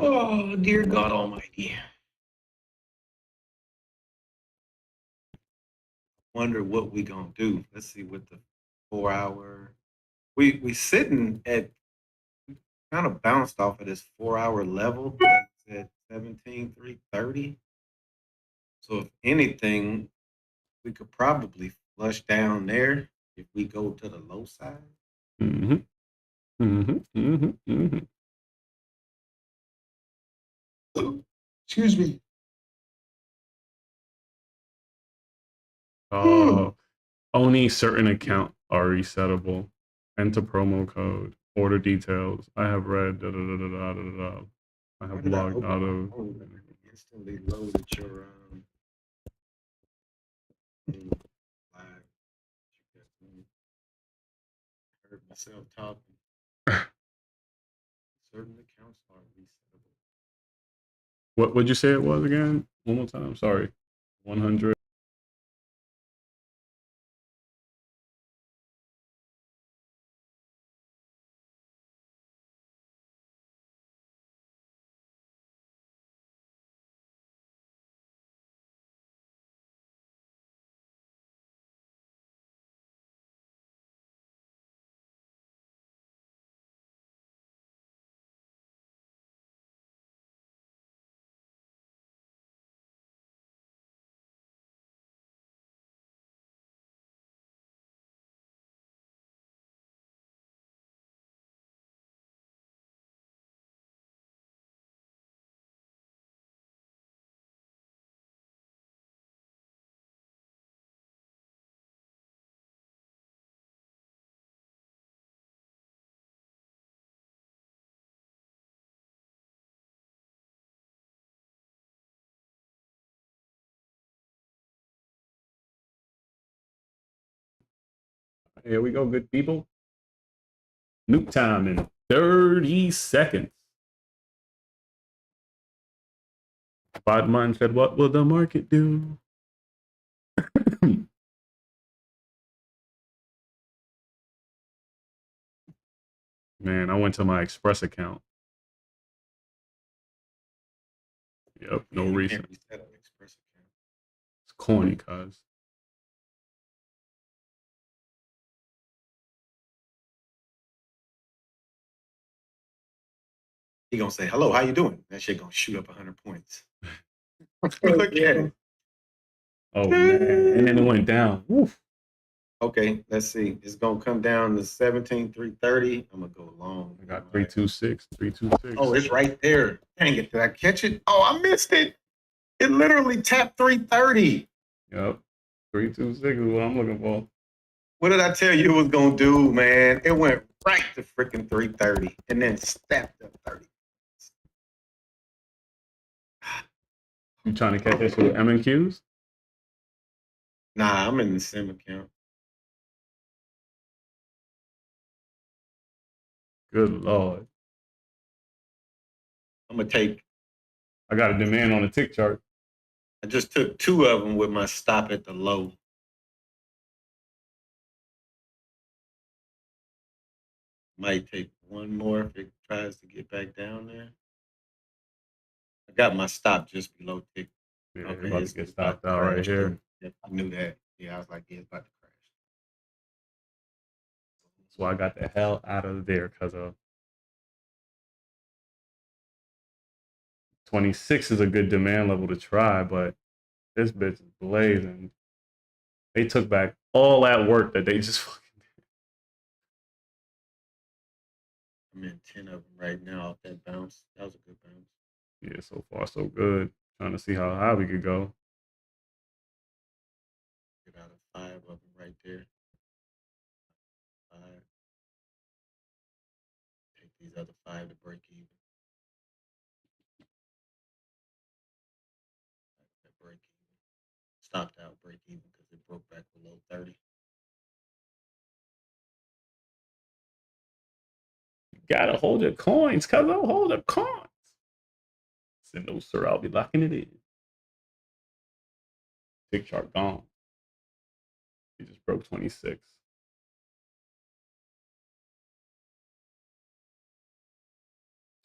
Oh, dear God Almighty. Wonder what we gonna do. Let's see what the 4 hour. We sitting at kind of bounced off of this 4 hour level that's at 17,330. So if anything, we could probably flush down there if we go to the low side. Excuse me. Only certain accounts are resettable. Enter promo code. Order details. I have read. Da, da, da, da, da, da, da. I have logged out of. Instantly loaded your live. Heard myself talking. Certain accounts are resettable. What would you say it was again? One more time. Sorry. 100. Here we go, good people. Nuke time in 30 seconds. Bodman said, what will the market do? Man, I went to my Express account. Yep, no reason. It's corny, cuz. He gonna say, hello, how you doing? That shit gonna shoot up 100 points. Look at it. Oh, man. And then it went down. Woof. Okay, let's see. It's gonna come down to 17,330. I'm gonna go long. I got 326, 326. Oh, it's right there. Dang it, did I catch it? Oh, I missed it. It literally tapped 330. Yep. 326 is what I'm looking for. What did I tell you it was gonna do, man? It went right to freaking 330 and then stepped up 30. You trying to catch this with M&Qs? Nah, I'm in the sim account. Good Lord. I'm gonna take. I got a demand on the tick chart. I just took 2 of them with my stop at the low. Might take 1 more if it tries to get back down there. I got my stop just below tick. Yeah, okay, about to get stopped out right here. Yep, I knew that. Yeah, I was like, yeah, it's about to crash. That's why I got the hell out of there, because of 26 is a good demand level to try, but this bitch is blazing. They took back all that work that they just fucking did. I'm in 10 of them right now. That bounce, that was a good bounce. Yeah, so far so good. Trying to see how high we could go. Get out of 5 of them right there. 5. Take these other 5 to break even. Break even. Stopped out break even because it broke back below 30. You gotta hold your coins, cuz I'll hold the coins. So no, sir, I'll be locking it in. Tick chart gone. He just broke 26.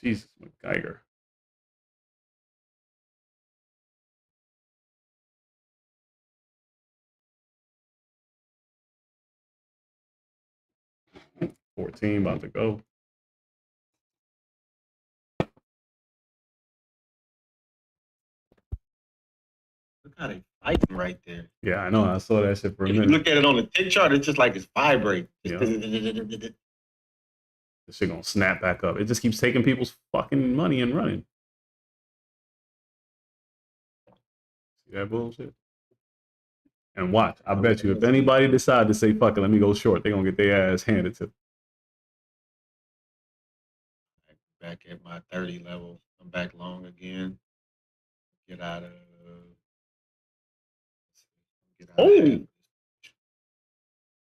Jesus, McGeiger. 14 about to go. Look how they fighting right there. Yeah, I know. I saw that shit for a If you minute. look at it on the tick chart, it's just like it's vibrating. Yeah. This shit gonna snap back up. It just keeps taking people's fucking money and running. See that bullshit? And watch, I bet you if anybody decide to say fuck it, let me go short, they gonna get their ass handed to them. Back at my 30 level. I'm back long again. Get out of. Get out of.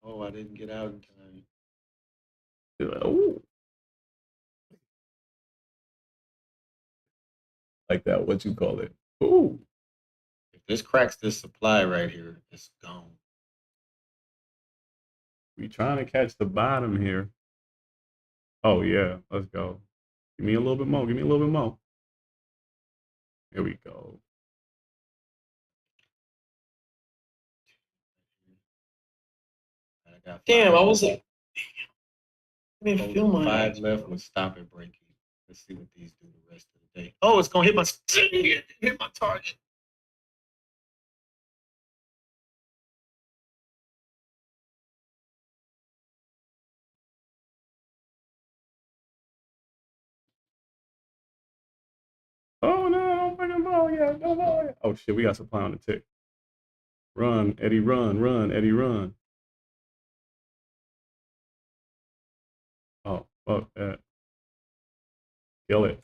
Oh, I didn't get out in time. Oh. Like that, what you call it? Ooh. If this cracks this supply right here, it's gone. We trying to catch the bottom here. Oh yeah, let's go. Give me a little bit more. Give me a little bit more. Here we go. Damn, I was like, I didn't feel my 5 ass, left bro. with stop and break even. Let's see what these do the rest of the day. Oh, it's gonna hit my target. Oh no, don't fucking ball yet. Don't ball yet. Oh shit, we got supply on the tick. Run, Eddie, run, run, Eddie, run. Oh, fuck that. Kill it.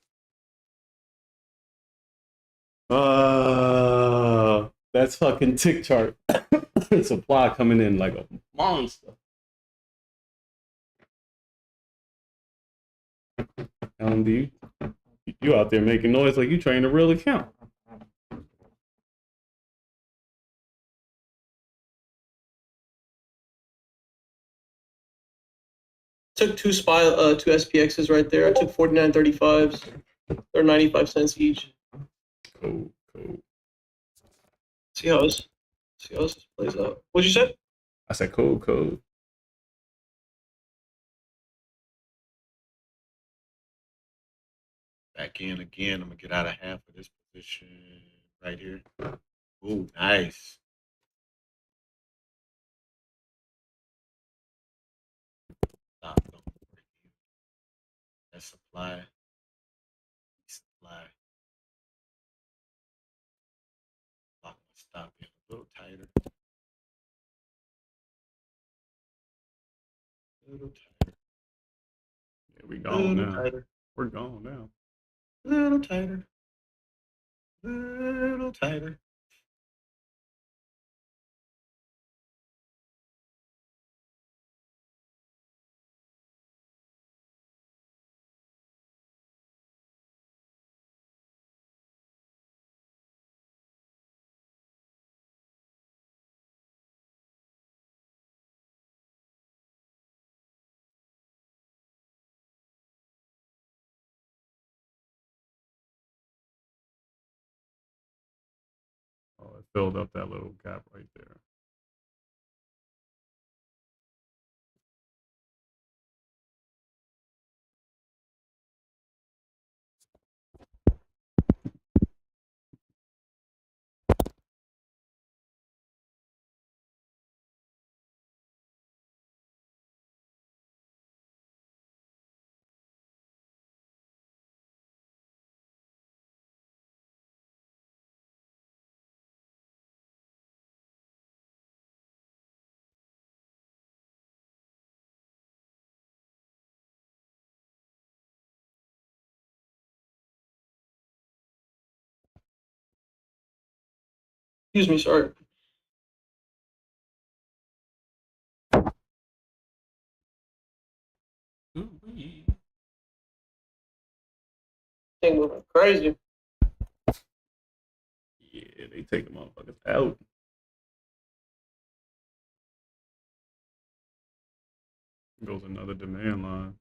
That's fucking tick chart. Supply coming in like a monster. LMD, you out there making noise like you trained a real account. Took two SPXs right there. I took 49.35s. They're 95 cents each. Cool. See how this plays out. What'd you say? I said cool. Back in again. I'm gonna get out of half of this position right here. Ooh, nice. Stop. Don't break even. That's supply. Lock my stop in a little tighter. A little tighter. Yeah, we gone now. Tighter. We're gone now. Little tighter. Little tighter. Oh, it filled up that little gap right there. Excuse me, sorry. Thing moving crazy. Yeah, they take the motherfuckers out. Goes another demand line.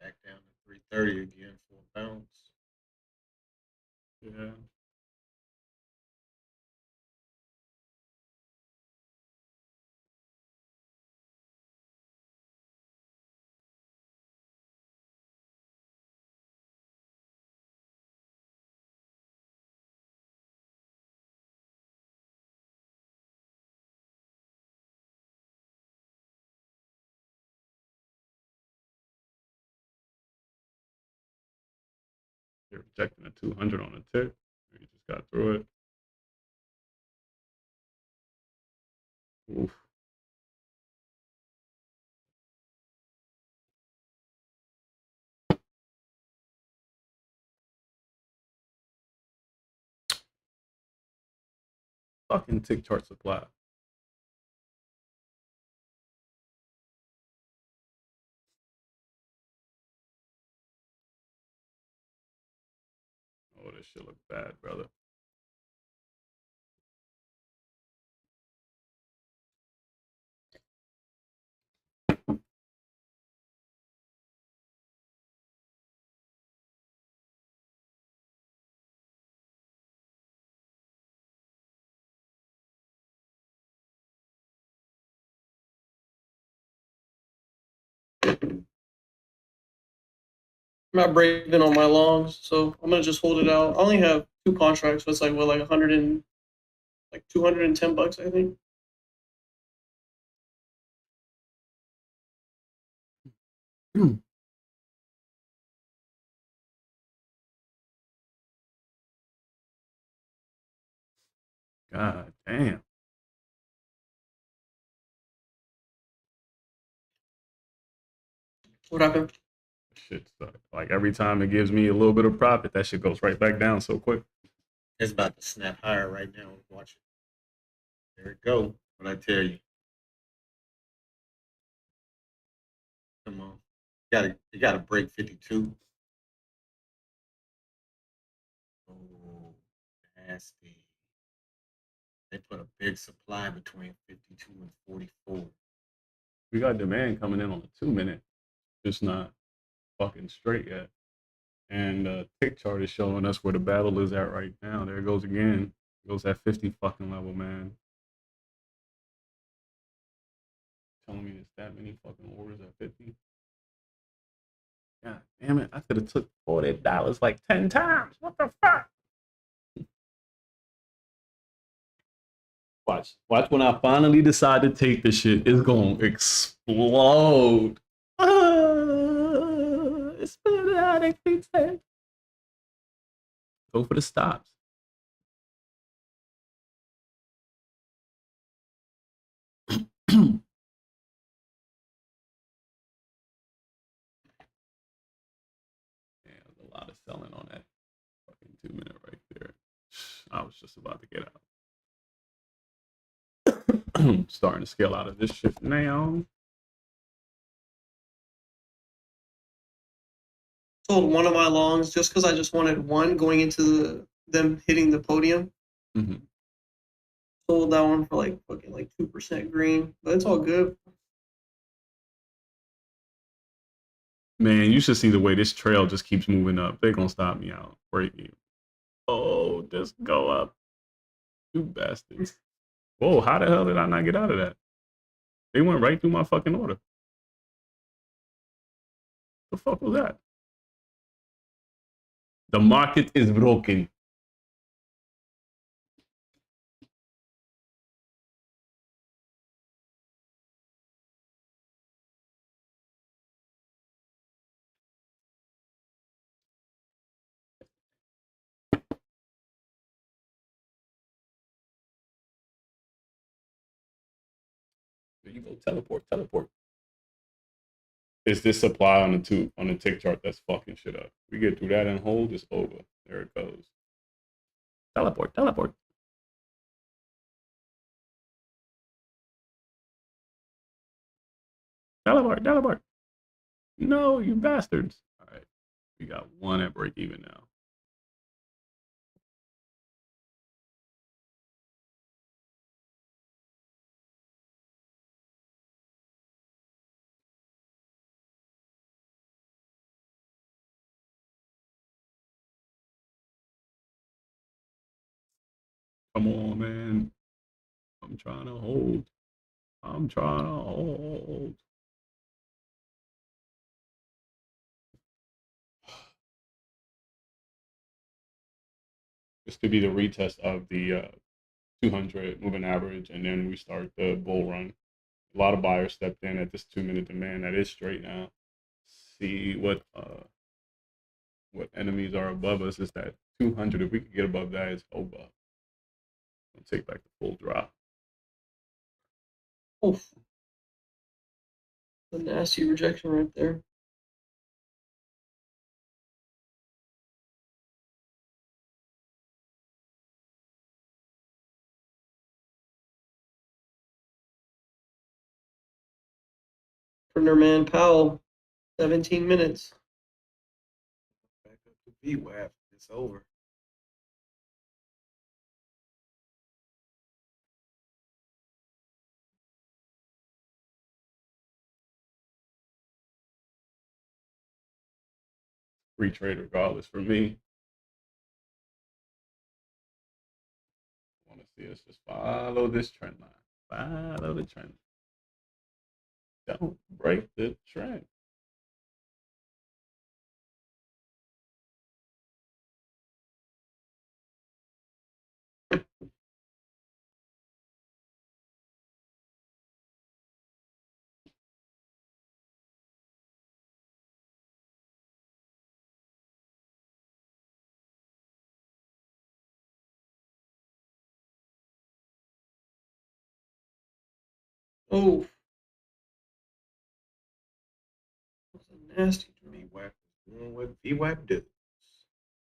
Back down to 330 again for a bounce. Yeah. You're rejecting a 200 on a tick. You just got through it. Oof. Fucking tick chart supply. Oh, this shit look bad, brother. I'm not breaking on my longs, so I'm gonna just hold it out. I only have 2 contracts, so it's like what, like 100 and like $210, I think. God damn. What happened? Shit sucks. Like every time it gives me a little bit of profit, that shit goes right back down so quick. It's about to snap higher right now. Watch it. There it go. What I tell you. Come on. You gotta break 52. Oh, nasty. They put a big supply between 52 and 44. We got demand coming in on the 2-minute, just not fucking straight yet. And tick chart is showing us where the battle is at right now. There it goes again. It goes at 50 fucking level, man. Telling me there's that many fucking orders at 50. God damn it. I could have took $40 like 10 times. What the fuck? Watch when I finally decide to take this shit, it's gonna explode. It's been out. Go for the stops. Yeah, there's a lot of selling on that fucking 2-minute right there. I was just about to get out. Starting to scale out of this shit now. Sold one of my longs just because I just wanted one going into them hitting the podium. Mm-hmm. Sold that one for like fucking like 2% green, but it's all good. Man, you should see the way this trail just keeps moving up. They're gonna stop me out. Break me. Oh, just go up. You bastards. Whoa, how the hell did I not get out of that? They went right through my fucking order. The fuck was that? The market is broken. There you go. Teleport. It's this supply on the tick chart that's fucking shit up. We get through that and hold, it's over. There it goes. Teleport. Teleport. No, you bastards. All right. We got one at break even now. Come on, man. I'm trying to hold. I'm trying to hold. This could be the retest of the 200 moving average, and then we start the bull run. A lot of buyers stepped in at this 2-minute demand that is straight now. See what enemies are above us is that 200. If we could get above that, it's over. I'll take back the full drop. Oof. A nasty rejection right there. Printer man Powell, 17 minutes. Back up to VWAP. It's over. Free trade regardless for me. I want to see us just follow this trend line. Follow the trend. Don't break the trend. Oh, that's a nasty drop. VWAP is doing what VWAP do.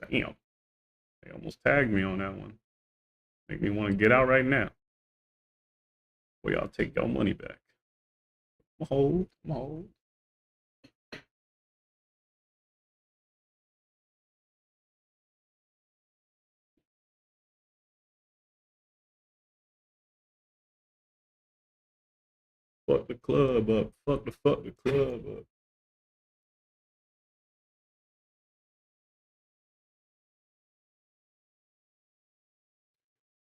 Damn. They almost tagged me on that one. Make me want to get out right now. Well, y'all take your money back. Hold. Fuck the club up. Fuck the club up.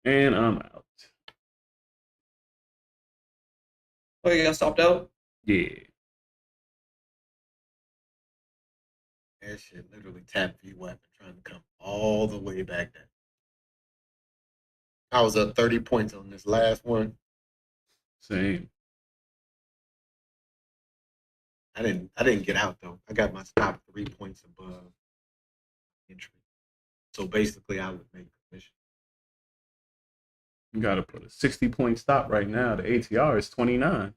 And I'm out. Oh, you got stopped out? Yeah. That shit literally tapped VWAP and trying to come all the way back down. I was up 30 points on this last one. Same. I didn't get out though. I got my stop 3 points above entry. So basically I would make commission. You got to put a 60-point stop right now. The ATR is 29.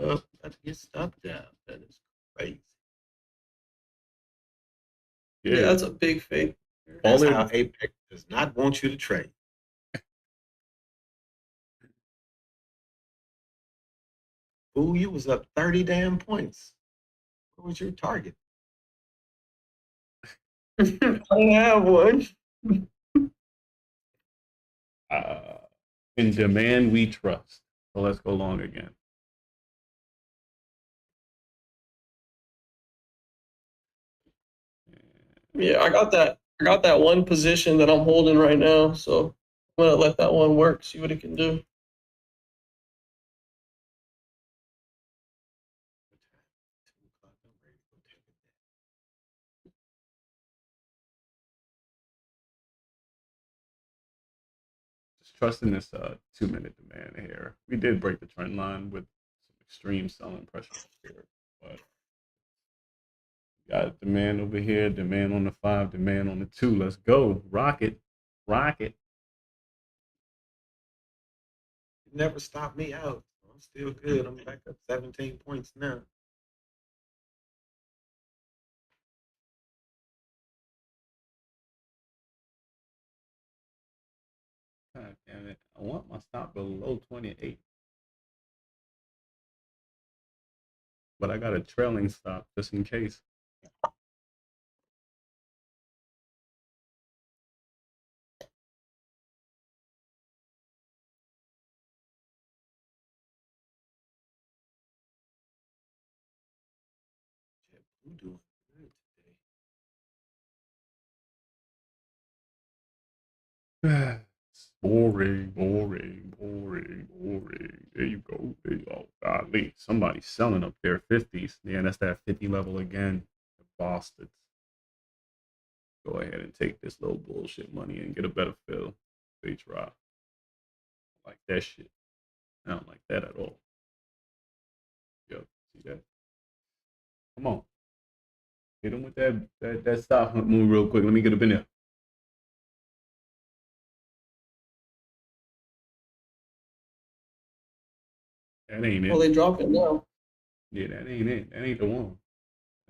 Up, that gets stopped down. That is crazy. Yeah, that's a big fake. That's All how Apex does not want you to trade. Ooh, you was up 30 damn points. What was your target? I don't have one. In demand we trust. So let's go long again. Yeah, I got that. I got that one position that I'm holding right now, so I'm gonna let that one work. See what it can do. Just trusting this 2-minute demand here. We did break the trend line with some extreme selling pressure here, but got demand over here, demand on the 5, demand on the 2. Let's go. Rocket. It never stopped me out. I'm still good. I'm back up 17 points now. God damn it. I want my stop below 28. But I got a trailing stop just in case. JetBlue doing good today. Boring, boring, boring, boring. There you go. There you go. Golly, somebody's selling up there 50s. Yeah, that's that 50 level again. The bastards. Go ahead and take this little bullshit money and get a better fill. They try. Like that shit. I don't like that at all. Yo, see that? Come on. Hit him with that stop hunt move real quick. Let me get up in there. That ain't Well, it. they drop it now. Yeah, that ain't it. That ain't the one.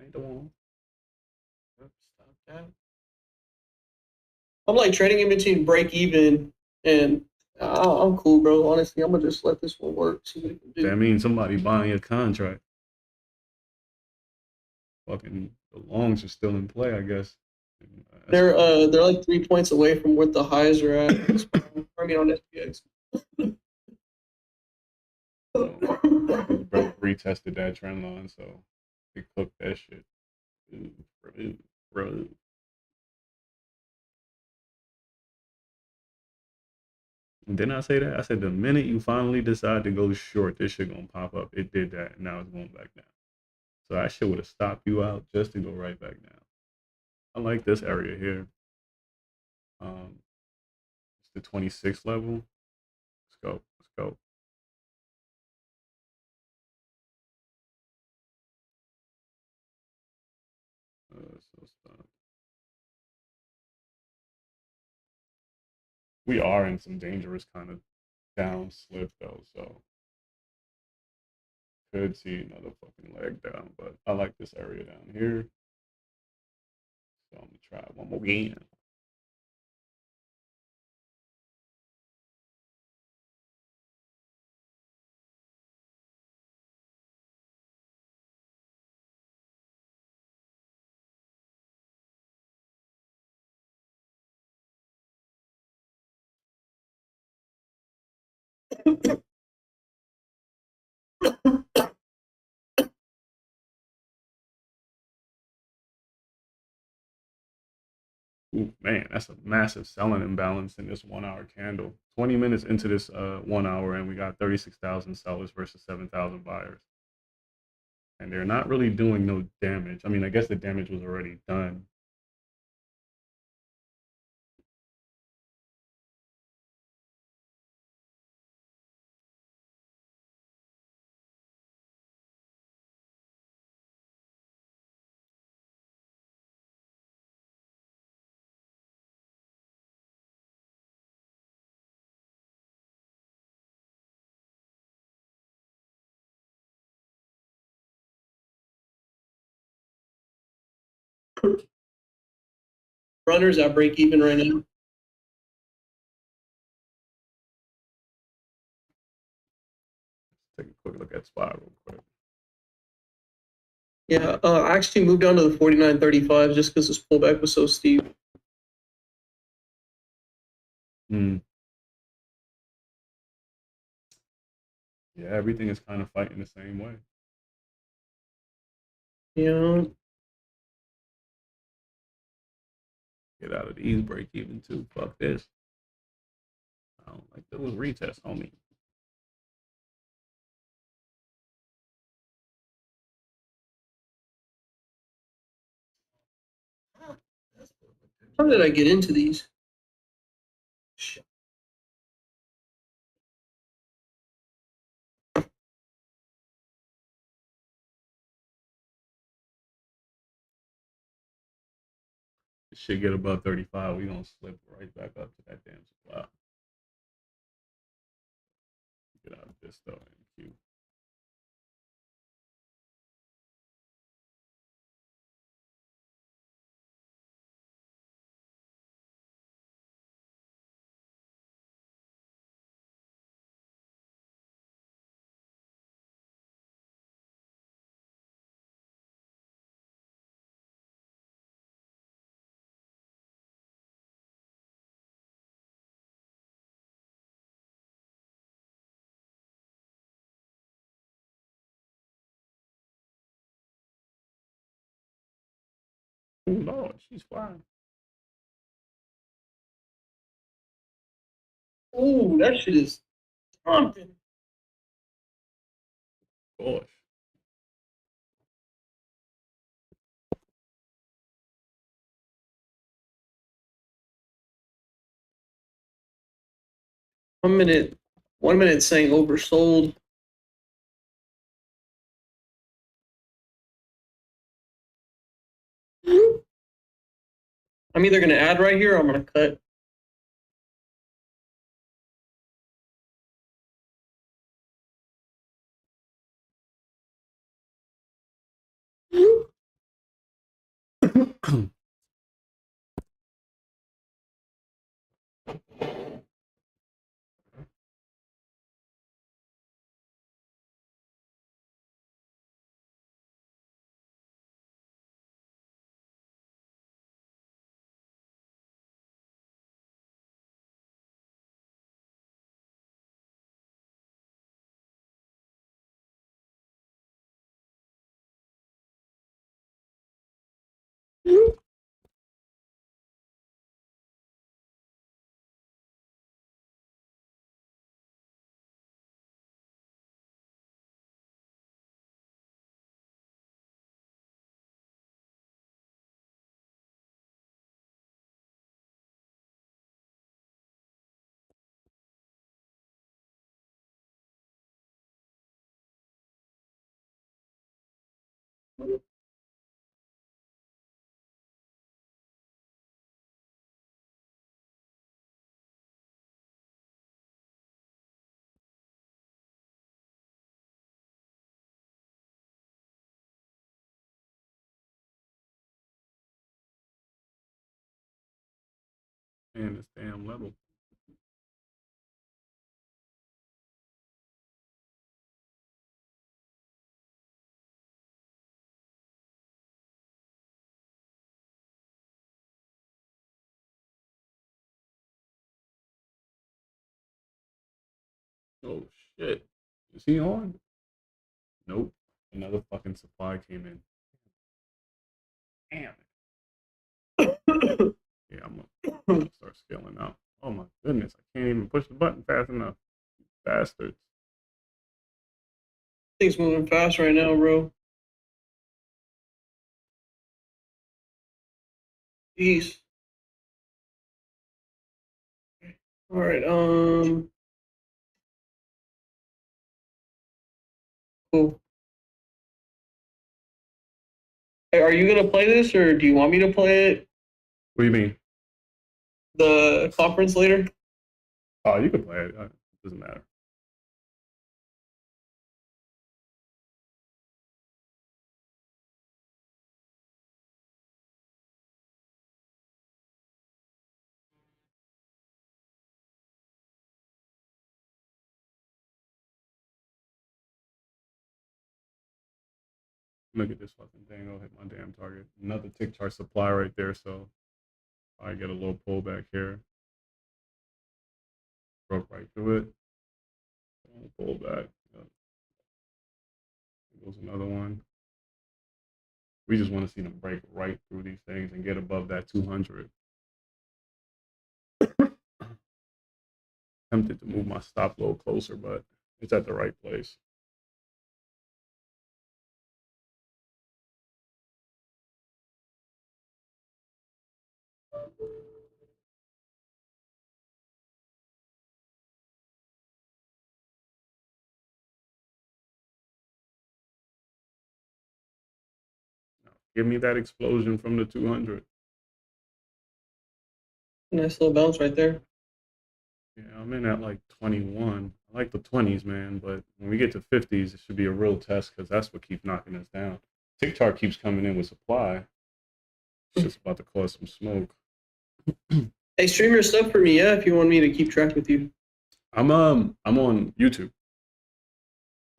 Ain't the one. Yep, stop that. I'm like trading in between break even and I'm cool, bro. Honestly, I'm gonna just let this one work. See what it can do. That means somebody buying a contract. Fucking the longs are still in play, I guess. They're like 3 points away from what the highs are at. I mean on SPX. Bro retested that trend line, so they cooked that shit. Bro. Didn't I say that? I said the minute you finally decide to go short, this shit gonna pop up. It did that, and now it's going back down. So that shit would have stopped you out just to go right back down. I like this area here. It's the 26 level. Let's go. Let's go. So stop. We are in some dangerous kind of down slip though, so could see another fucking leg down, but I like this area down here. So I'm gonna try one more again. Ooh, man, that's a massive selling imbalance in this 1 hour candle. 20 minutes into this 1 hour, and we got 36,000 sellers versus 7,000 buyers. And they're not really doing no damage. I mean, I guess the damage was already done. Runners at break even right now. Let's take a quick look at SPY real quick. Yeah, I actually moved down to the 49.35 just because this pullback was so steep. Yeah, everything is kind of fighting the same way. Yeah. Get out of these break even too. Fuck this. I don't like those retests, homie. How did I get into these? This shit get above 35, we gonna slip right back up to that damn supply. Get out of this though, NQ. Oh Lord, she's flying. Oh, that shit is something. Gosh. One minute saying oversold. I'm either gonna add right here or I'm gonna cut. Man, this damn level. Oh shit. Is he on? Nope. Another fucking supply came in. Damn it. Yeah, I'm gonna start scaling out. Oh my goodness, I can't even push the button fast enough. Bastards. Things moving fast right now, bro. Jeez. All right. Cool. Hey, are you gonna play this, or do you want me to play it? What do you mean? The conference later. Oh, you can play it. It doesn't matter. Look at this fucking thing. I'll hit my damn target. Another tick chart supply right there. So I get a little pullback here. Broke right through it. Pullback. There goes another one. We just want to see them break right through these things and get above that 200. Tempted to move my stop a little closer, but it's at the right place. Now, give me that explosion from the 200. Nice little bounce right there. Yeah, I'm in at like 21. I like the 20s, man, but when we get to 50s, it should be a real test because that's what keeps knocking us down. TikTok keeps coming in with supply. It's just about to cause some smoke. Hey, stream your stuff for me, yeah, if you want me to keep track with you. I'm on YouTube.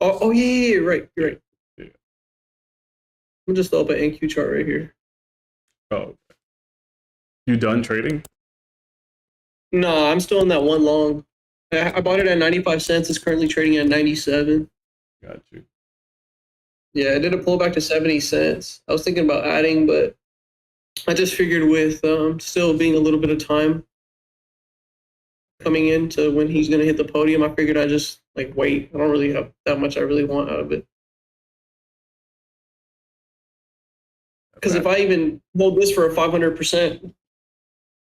Oh yeah, right, you're right. Yeah. I'm just up at NQ chart right here. Oh, okay. You done trading? No, I'm still in that one long. I bought it at 95 cents. It's currently trading at 97. Got you. Yeah, I did a pullback to 70 cents. I was thinking about adding, but I just figured with still being a little bit of time, coming into when he's going to hit the podium. I figured I'd just like wait. I don't really have that much I really want out of it. Because if I even hold this for a 500%,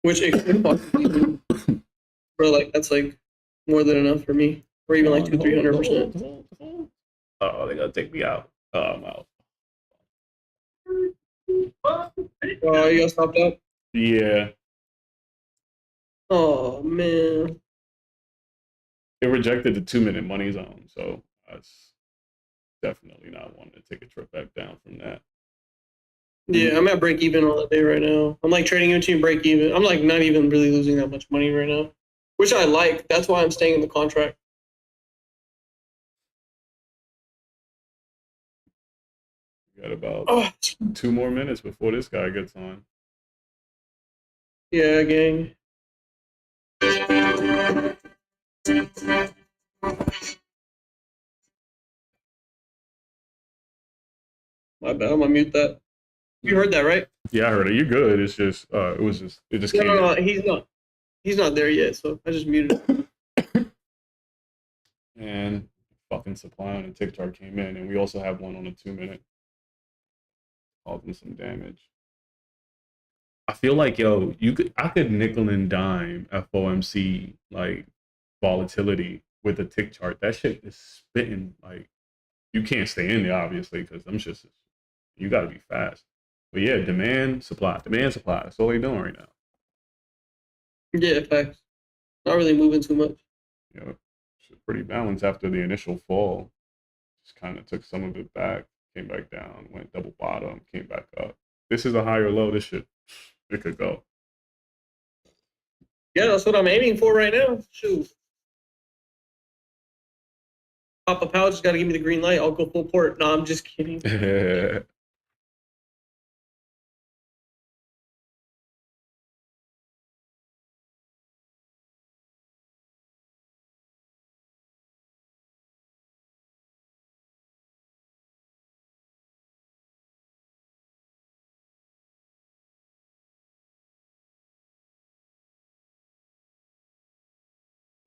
which it could possibly do, bro, like that's like more than enough for me, or even like 200-300%. Oh, they gotta take me out. Oh, I'm out. Oh, you got stopped up? Yeah, Oh man. it rejected the 2-minute money zone, so that's definitely not wanting to take a trip back down from that. Yeah, I'm at break even on the day right now. I'm like trading in between break even. I'm like not even really losing that much money right now, which I like. That's why I'm staying in the contract. We got about 2 more minutes before this guy gets on. Yeah, gang. My bad. I'm gonna mute that. You heard that, right? Yeah, I heard it. You're good. It's just, it just came No, in. he's not. He's not there yet, so I just muted him. And fucking supply on the tick chart came in, and we also have one on a 2-minute. Causing some damage. I feel like, yo, I could nickel and dime FOMC like volatility with a tick chart. That shit is spitting. Like, you can't stay in there obviously because I'm just, you got to be fast. But yeah, demand supply. That's all they're doing right now. Yeah, facts. Not really moving too much. You know, it's pretty balanced after the initial fall. Just kind of took some of it back, came back down, went double bottom, came back up. This is a higher low. This shit, it could go. Yeah, that's what I'm aiming for right now. Shoot. Papa Powell just got to give me the green light. I'll go full port. No, I'm just kidding.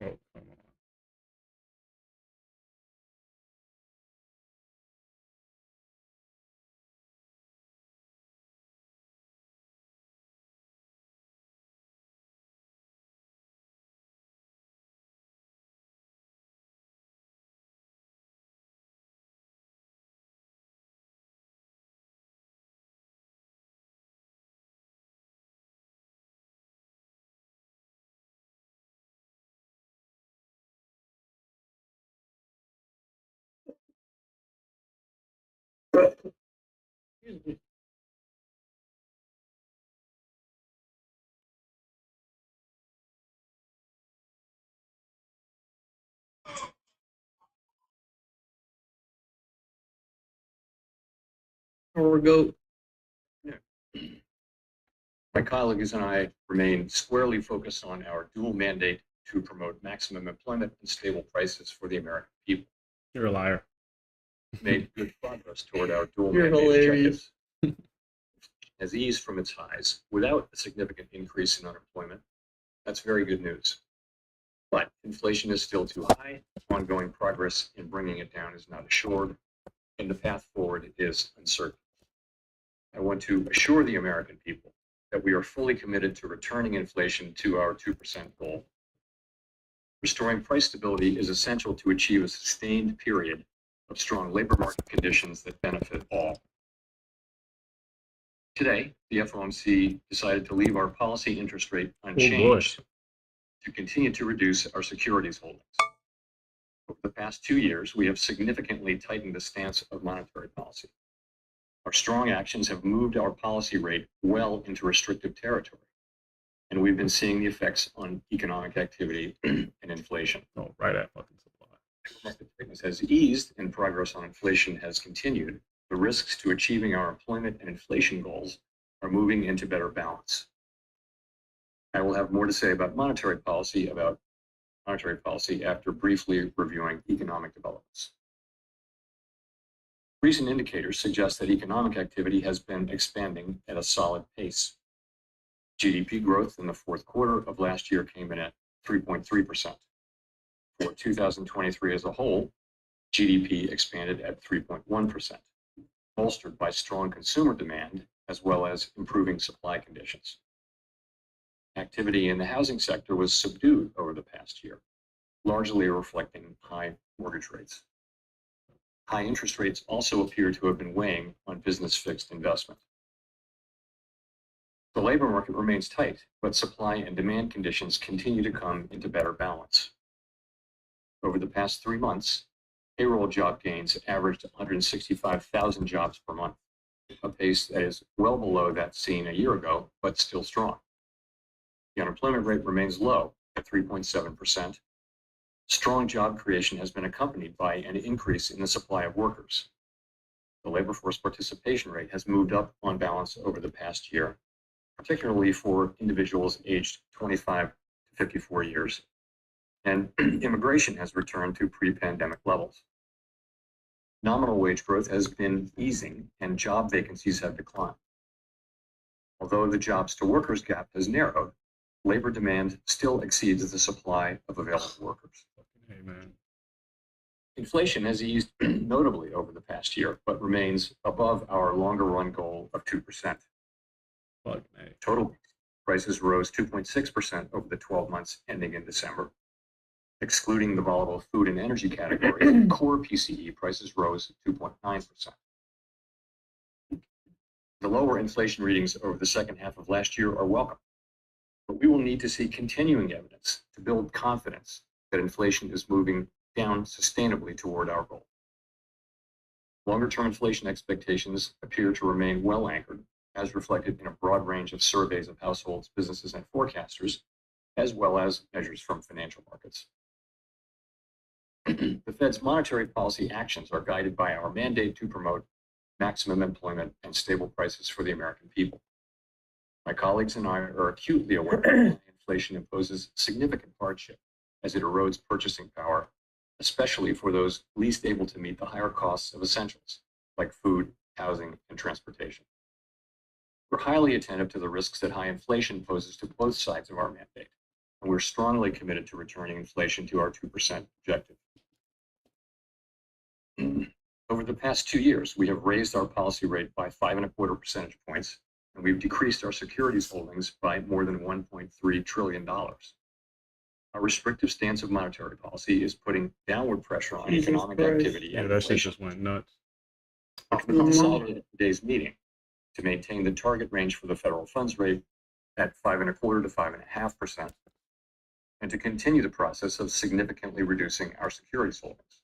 Oh, come on. Excuse me. Or go. My colleagues and I remain squarely focused on our dual mandate to promote maximum employment and stable prices for the American people. You're a liar. Made good progress toward our dual You're mandate hilarious. objectives. Has eased from its highs without a significant increase in unemployment. That's very good news. But inflation is still too high. Ongoing progress in bringing it down is not assured, and the path forward is uncertain. I want to assure the American people that we are fully committed to returning inflation to our 2% goal. Restoring price stability is essential to achieve a sustained period of strong labor market conditions that benefit all. Today, the FOMC decided to leave our policy interest rate unchanged to continue to reduce our securities holdings. Over the past 2 years, we have significantly tightened the stance of monetary policy. Our strong actions have moved our policy rate well into restrictive territory, and we've been seeing the effects on economic activity and inflation. Oh, right at fucking supply. Market tightness has eased and progress on inflation has continued. The risks to achieving our employment and inflation goals are moving into better balance. I will have more to say about monetary policy after briefly reviewing economic developments. Recent indicators suggest that economic activity has been expanding at a solid pace. GDP growth in the fourth quarter of last year came in at 3.3%. For 2023 as a whole, GDP expanded at 3.1%, bolstered by strong consumer demand as well as improving supply conditions. Activity in the housing sector was subdued over the past year, largely reflecting high mortgage rates. High interest rates also appear to have been weighing on business fixed investment. The labor market remains tight, but supply and demand conditions continue to come into better balance. Over the past 3 months, payroll job gains averaged 165,000 jobs per month, a pace that is well below that seen a year ago, but still strong. The unemployment rate remains low at 3.7%. Strong job creation has been accompanied by an increase in the supply of workers. The labor force participation rate has moved up on balance over the past year, particularly for individuals aged 25 to 54 years, and immigration has returned to pre-pandemic levels. Nominal wage growth has been easing and job vacancies have declined. Although the jobs to workers gap has narrowed, labor demand still exceeds the supply of available workers. Amen. Inflation has eased notably over the past year, but remains above our longer run goal of 2%. Total prices rose 2.6% over the 12 months ending in December. Excluding the volatile food and energy categories, core PCE prices rose 2.9%. The lower inflation readings over the second half of last year are welcome, but we will need to see continuing evidence to build confidence that inflation is moving down sustainably toward our goal. Longer-term inflation expectations appear to remain well anchored, as reflected in a broad range of surveys of households, businesses, and forecasters, as well as measures from financial markets. The Fed's monetary policy actions are guided by our mandate to promote maximum employment and stable prices for the American people. My colleagues and I are acutely aware that inflation imposes significant hardship as it erodes purchasing power, especially for those least able to meet the higher costs of essentials like food, housing, and transportation. We're highly attentive to the risks that high inflation poses to both sides of our mandate, and we're strongly committed to returning inflation to our 2% objective. Over the past 2 years, we have raised our policy rate by 5.25 percentage points, and we've decreased our securities holdings by more than $1.3 trillion. Our restrictive stance of monetary policy is putting downward pressure on Jesus economic Christ. activity Yeah, and that shit inflation. just went nuts. The committee decided at today's meeting to maintain the target range for the federal funds rate at 5.25 to 5.5%, and to continue the process of significantly reducing our securities holdings.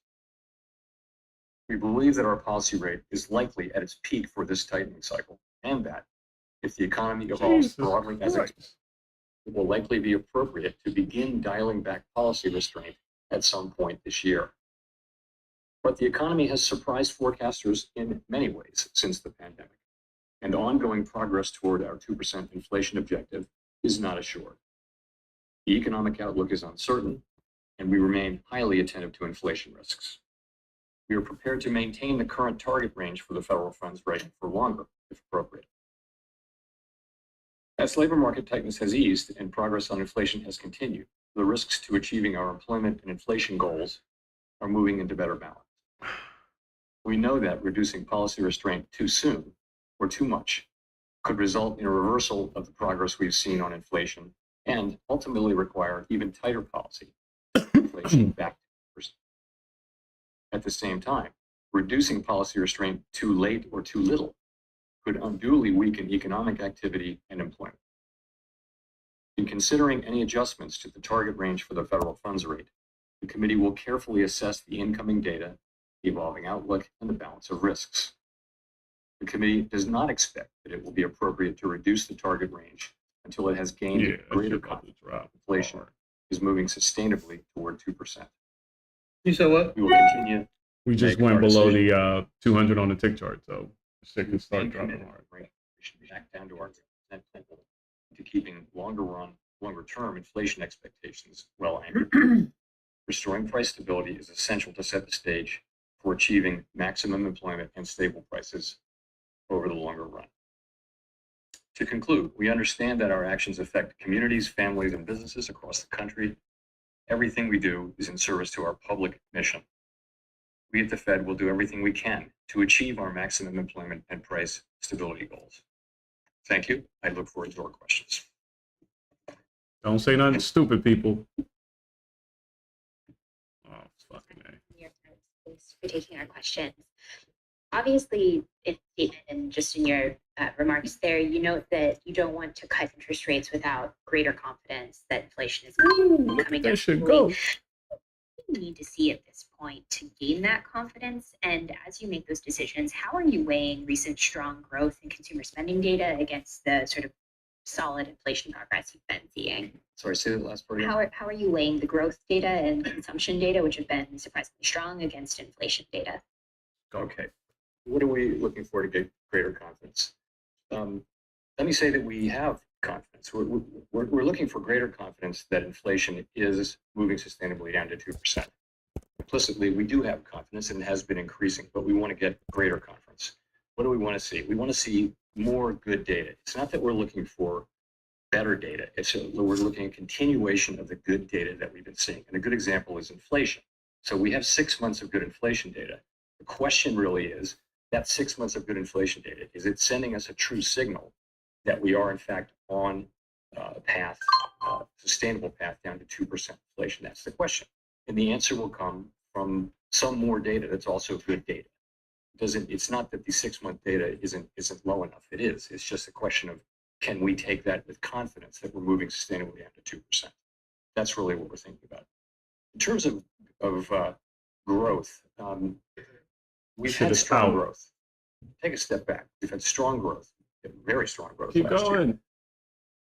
We believe that our policy rate is likely at its peak for this tightening cycle, and that if the economy evolves Jesus broadly as Christ. expected, it will likely be appropriate to begin dialing back policy restraint at some point this year. But the economy has surprised forecasters in many ways since the pandemic, and ongoing progress toward our 2% inflation objective is not assured. The economic outlook is uncertain, and we remain highly attentive to inflation risks. We are prepared to maintain the current target range for the federal funds rate for longer, if appropriate. As labor market tightness has eased and progress on inflation has continued, the risks to achieving our employment and inflation goals are moving into better balance. We know that reducing policy restraint too soon or too much could result in a reversal of the progress we've seen on inflation and ultimately require even tighter policy to bring inflation back to 2%. At the same time, reducing policy restraint too late or too little could unduly weaken economic activity and employment. In considering any adjustments to the target range for the federal funds rate, the committee will carefully assess the incoming data, the evolving outlook, and the balance of risks. The committee does not expect that it will be appropriate to reduce the target range until it has gained Yeah, greater that shit about to confidence drop. inflation is moving sustainably toward 2%. You said what? We will continue We just Make went our below decision. the 200 on the tick chart, so shit can start and dropping committed hard. to bring inflation back down to our net level, to keeping longer term inflation expectations well anchored. Restoring price stability is essential to set the stage for achieving maximum employment and stable prices over the longer run. To conclude, we understand that our actions affect communities, families, and businesses across the country everything we do is in service to our public mission. We at the Fed will do everything we can to achieve our maximum employment and price stability goals. Thank you. I look forward to your questions. Don't say nothing stupid, people. Oh, fucking A. Thanks for taking our questions. Obviously, in the statement and just in your remarks there, you note that you don't want to cut interest rates without greater confidence that inflation is coming down. That should go. What do you need to see at this point to gain that confidence? And as you make those decisions, how are you weighing recent strong growth in consumer spending data against the sort of solid inflation progress you've been seeing? Sorry, say the last part again. How are you weighing the growth data and consumption data, which have been surprisingly strong, against inflation data? Okay. What are we looking for to get greater confidence? Let me say that we have confidence. We're looking for greater confidence that inflation is moving sustainably down to 2%. Implicitly, we do have confidence and it has been increasing, but we want to get greater confidence. What do we want to see? We want to see more good data. It's not that we're looking for better data. It's we're looking at continuation of the good data that we've been seeing. And a good example is inflation. So we have 6 months of good inflation data. The question really is, that 6 months of good inflation data, is it sending us a true signal that we are in fact on a path, sustainable path down to 2% inflation? That's the question. And the answer will come from some more data that's also good data. It's not that the 6 month data isn't low enough. It is. It's just a question of, can we take that with confidence that we're moving sustainably down to 2%? That's really what we're thinking about. In terms of growth, we've had strong growth. Take a step back. We've had strong growth, very strong growth Keep last year, going.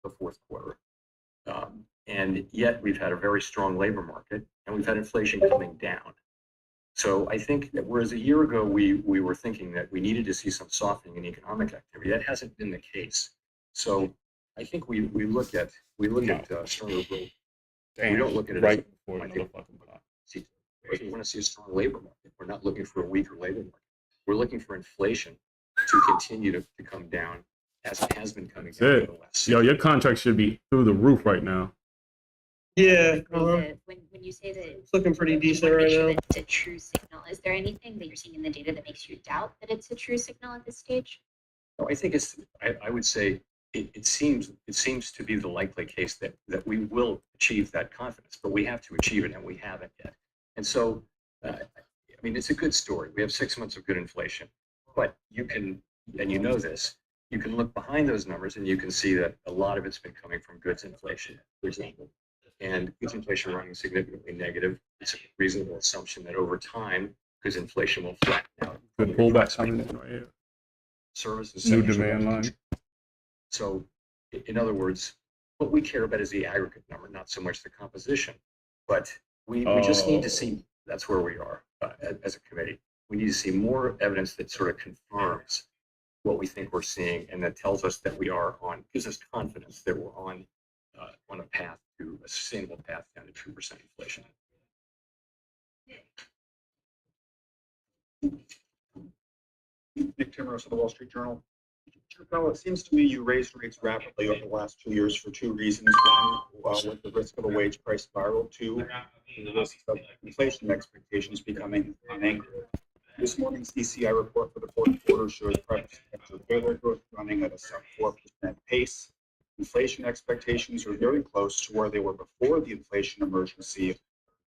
the fourth quarter. And yet we've had a very strong labor market and we've had inflation coming down. So I think that whereas a year ago we were thinking that we needed to see some softening in economic activity, that hasn't been the case. So I think we look at stronger growth. We don't look at it right as before I the think motherfucking clock. we want to see a strong labor market. We're not looking for a weaker labor market. We're looking for inflation to continue to come down as it has been coming down over the last Yo, your contract should be through the roof right now. Yeah. When you say that It's looking pretty you decent wanna make right sure now. that it's a true signal, is there anything that you're seeing in the data that makes you doubt that it's a true signal at this stage? No, I think I would say it seems to be the likely case that we will achieve that confidence, but we have to achieve it and we haven't yet. And so, I mean, it's a good story. We have 6 months of good inflation, but you can, and you know this, you can look behind those numbers and you can see that a lot of it's been coming from goods inflation, for example. And goods inflation running significantly negative. It's a reasonable assumption that over time, goods inflation will flatten out. Good pullback coming in right here. Services. New sectors are demand going to line. So in other words, what we care about is the aggregate number, not so much the composition. But we just need to see, that's where we are as a committee. We need to see more evidence that sort of confirms what we think we're seeing and that tells us that we are on, gives us confidence that we're on a path to a sustainable path down to 2% inflation. Nick Timmeros of the Wall Street Journal. Well, it seems to me you raised rates rapidly over the last 2 years for two reasons. One, with the risk of a wage price spiral. Two, the risk of inflation expectations becoming unanchored. This morning's ECI report for the fourth quarter shows private sector payroll growth running at a sub 4% pace. Inflation expectations are very close to where they were before the inflation emergency of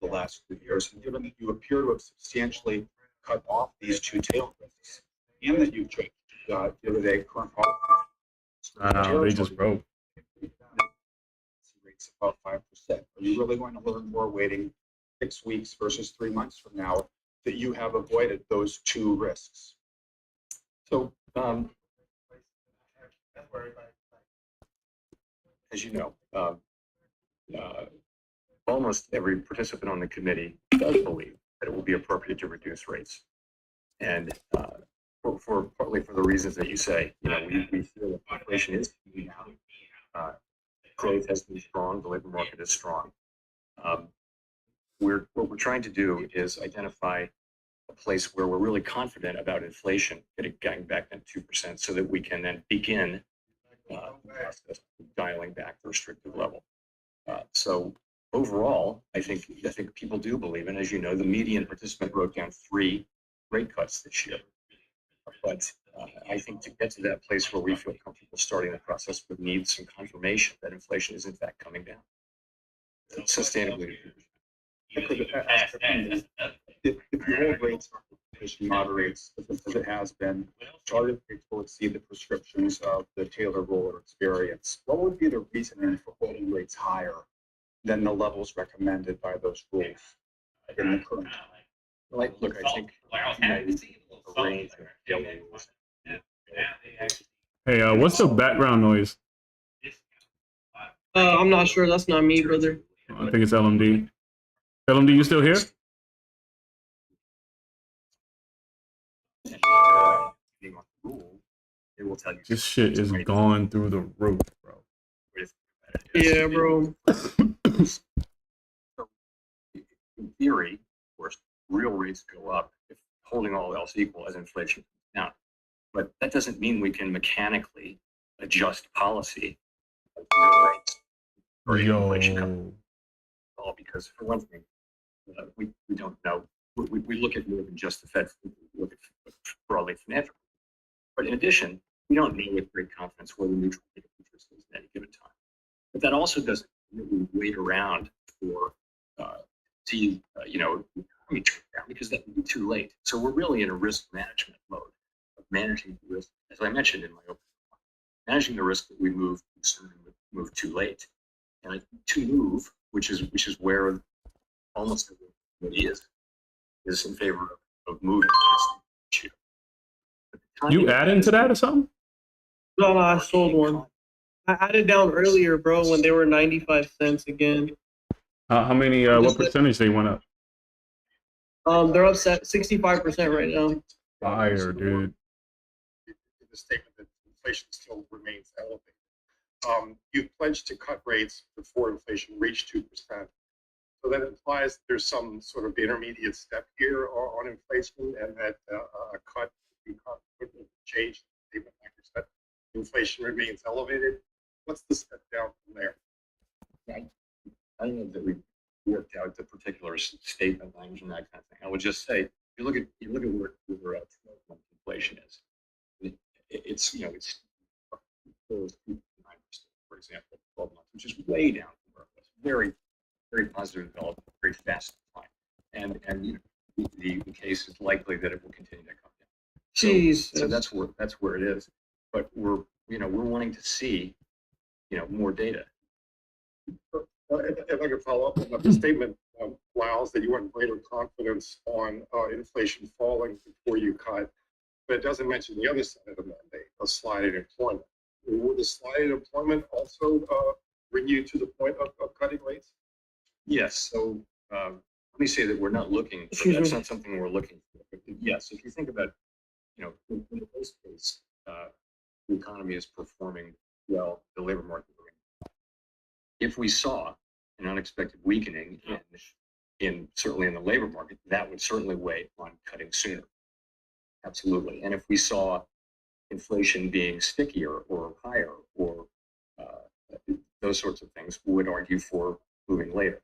the last 2 years. And given that you appear to have substantially cut off these two tail risks, and that you've changed the current They just broke. rates about 5%. Are you really going to learn more waiting 6 weeks versus 3 months from now that you have avoided those two risks? So, as you know, almost every participant on the committee does believe that it will be appropriate to reduce rates. And partly for the reasons that you say, we feel that inflation is coming down. Growth has been strong, the labor market is strong. What we're trying to do is identify a place where we're really confident about inflation getting back down 2% so that we can then begin the process of dialing back the restrictive level. So overall, I think people do believe, and as you know, the median participant wrote down 3 rate cuts this year. But I think to get to that place where we feel comfortable starting the process, we need some confirmation that inflation is in fact coming down sustainably. I could ask, if the old rates inflation moderates as it has been, charted rates will exceed the prescriptions of the Taylor roller experience. What would be the reasoning for holding rates higher than the levels recommended by those rules in the current? Like, look, I think a range of yellows. Hey, what's the background noise? I'm not sure. That's not me, brother. I think it's LMD. LMD, you still here? It will tell you This shit is going through the roof, bro. Yeah, bro. In theory, of course, real rates go up if holding all else equal as inflation comes down. But that doesn't mean we can mechanically adjust policy of real rates or inflation comes down. All because, for one thing, we don't know. We look at more than just the Fed. We look at broadly financial. But in addition, we don't know with great confidence where the neutral rate of interest is at any given time. But that also doesn't really wait around for see economy turn down, because that would be too late. So we're really in a risk management mode of managing the risk, as I mentioned in my opening remarks, managing the risk that we move too late. And I think to move, which is where almost everybody is in favor of moving this issue. You add into that or something? No, I sold one. I added down earlier, bro, when they were 95 cents again. How many? What percentage they went up? They're up 65% right now. Fire, dude. The statement that inflation still remains elevated. You pledged to cut rates before inflation reached 2%. So that implies there's some sort of intermediate step here on inflation, and that a cut would change the statement like you said. Inflation remains elevated. What's the step down from there? I don't know that we've worked out the particular statement language and that kind of thing. I would just say, you look at where 12-month inflation is. It's 9%, for example, 12 months, which is way down from where it was. Very, very positive development, very fast decline, and the case is likely that it will continue to come down. Jeez. So that's where it is. But we're wanting to see more data. If I could follow up on the statement allows that you want greater confidence on inflation falling before you cut, but it doesn't mention the other side of the mandate, a slide in employment. Would the slide in employment also bring you to the point of cutting rates? Yes. So let me say that we're not looking for that's not something we're looking for. But yes, if you think about, in the first case, the economy is performing well, the labor market. If we saw an unexpected weakening in certainly in the labor market, that would certainly weigh on cutting sooner. Absolutely. And if we saw inflation being stickier or higher or those sorts of things, would argue for moving later.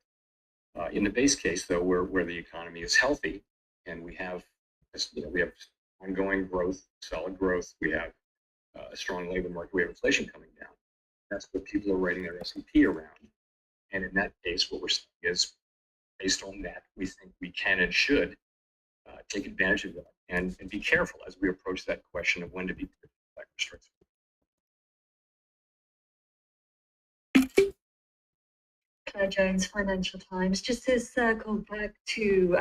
In the base case, though, where the economy is healthy and we have ongoing growth, solid growth, we have a strong labor market, we have inflation coming down. That's what people are writing their S&P around. And in that case, what we're saying is, based on that, we think we can and should take advantage of that and be careful as we approach that question of when to be restrictive. Claire Jones, Financial Times. Just to circle back to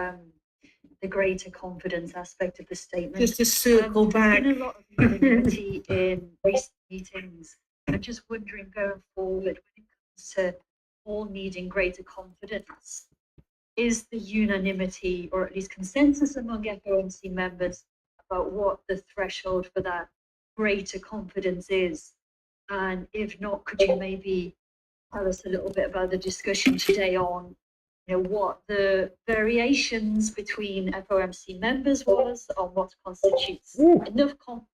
the greater confidence aspect of the statement. Just to circle back. There's been a lot of unanimity in recent meetings. I'm just wondering, going forward, when it comes to all needing greater confidence, is the unanimity, or at least consensus among FOMC members, about what the threshold for that greater confidence is? And if not, could you maybe tell us a little bit about the discussion today on, what the variations between FOMC members was on what constitutes enough confidence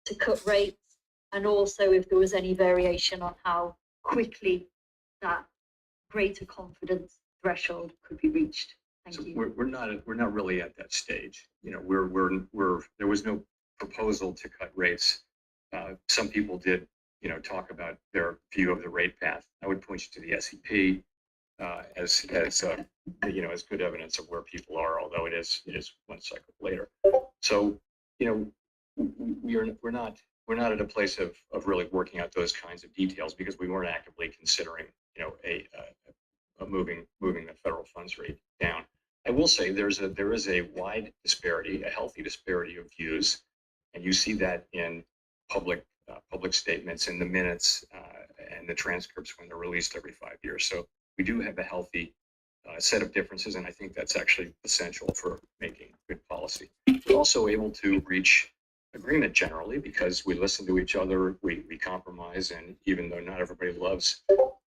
to cut rates, and also if there was any variation on how quickly that greater confidence threshold could be reached? Thank So you. we're not really at that stage. You know, there was no proposal to cut rates. Some people did, you know, talk about their view of the rate path. I would point you to the SEP as you know, as good evidence of where people are, although it is one cycle later. So, you know, we're not at a place of really working out those kinds of details because we weren't actively considering, you know, a moving the federal funds rate down. I will say there is a wide disparity, a healthy disparity of views, and you see that in public statements, in the minutes, and the transcripts when they're released every 5 years. So we do have a healthy set of differences, and I think that's actually essential for making good policy. We're also able to reach agreement generally because we listen to each other, we compromise, and even though not everybody loves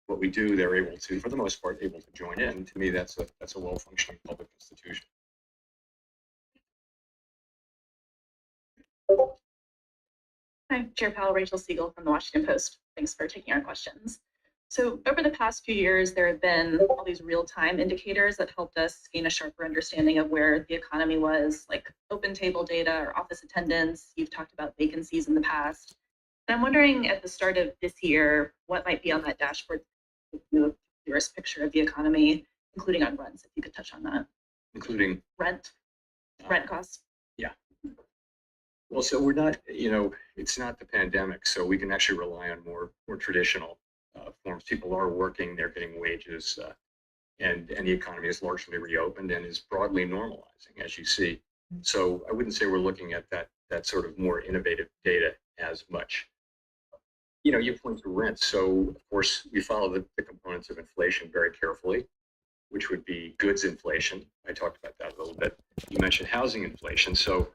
what we do, they're able to, for the most part, able to join in. To me, that's a well-functioning public institution. Hi, Chair Powell, Rachel Siegel from the Washington Post. Thanks for taking our questions. So over the past few years, there have been all these real-time indicators that helped us gain a sharper understanding of where the economy was, like open table data or office attendance. You've talked about vacancies in the past. And I'm wondering at the start of this year, what might be on that dashboard, the clearest picture of the economy, including on rents, if you could touch on that. Including Rent costs. Well, so we're not, you know, it's not the pandemic, so we can actually rely on more traditional forms. People are working, they're getting wages, and the economy is largely reopened and is broadly normalizing, as you see. So I wouldn't say we're looking at that sort of more innovative data as much. You know, you point to rent. So of course, we follow the components of inflation very carefully, which would be goods inflation. I talked about that a little bit. You mentioned housing inflation. So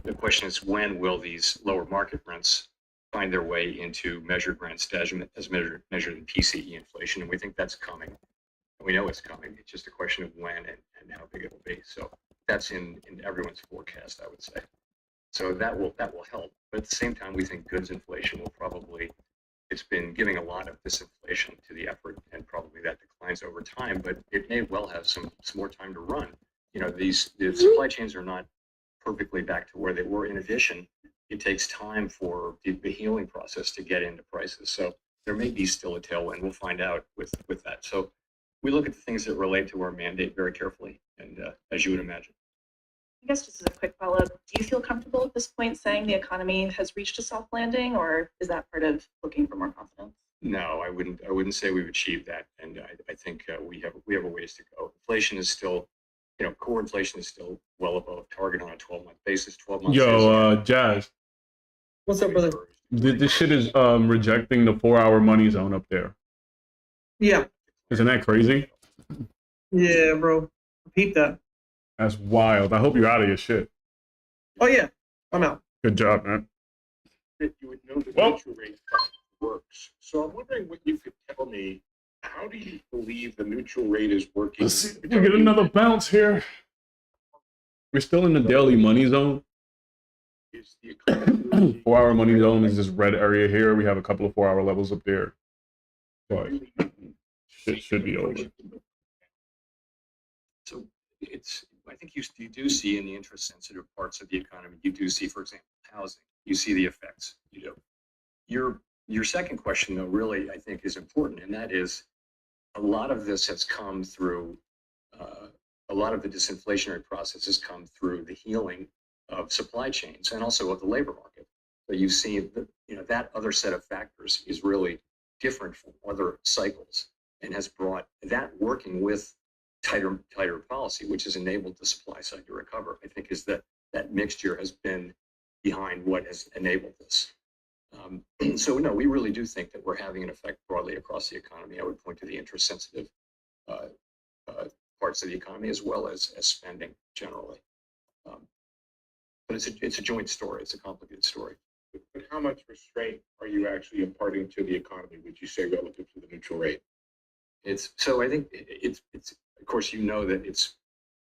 the question is, when will these lower market rents find their way into measured rents as measured in PCE inflation? And we think that's coming. We know it's coming. It's just a question of when and how big it'll be. So that's in everyone's forecast, I would say. So that will help. But at the same time, we think goods inflation will probably, it's been giving a lot of disinflation to the effort, and probably that declines over time, but it may well have some more time to run. You know, the supply chains are not perfectly back to where they were. In addition, it takes time for the healing process to get into prices. So there may be still a tailwind. We'll find out with that. So we look at the things that relate to our mandate very carefully, and as you would imagine. I guess just as a quick follow-up, do you feel comfortable at this point saying the economy has reached a soft landing, or is that part of looking for more confidence? No, I wouldn't say we've achieved that, and I think we have a ways to go. Inflation is still, you know, core inflation is still well above target on a 12-month basis. 12 months. Yo, Jazz, What's up, brother? this shit is rejecting the 4-hour money zone up there. Yeah, Isn't that crazy? yeah, bro. Repeat that. That's wild. I hope you're out of your shit. Oh yeah, I'm out. Good job, man. That you would know the Well- neutral rate works. So I'm wondering what you could tell me. How do you believe the neutral rate is working? Let's see. We get another bounce here. We're still in the daily money zone. Is the economy 4-hour money zone is this red area here. We have a couple of 4-hour levels up there. But shit should be over. So I think you do see in the interest sensitive parts of the economy, you do see, for example, housing, you see the effects, you do. Your second question though, really, I think is important. And that is, a lot of this has come through, a lot of the disinflationary process has come through the healing of supply chains and also of the labor market. So you've seen that, you know, that other set of factors is really different from other cycles and has brought that, working with tighter policy, which has enabled the supply side to recover, I think is that mixture has been behind what has enabled this. So no, we really do think that we're having an effect broadly across the economy. I would point to the interest sensitive parts of the economy as well as spending generally. But it's a joint story. It's a complicated story. But how much restraint are you actually imparting to the economy, would you say, relative to the neutral rate? So I think it's of course, you know that it's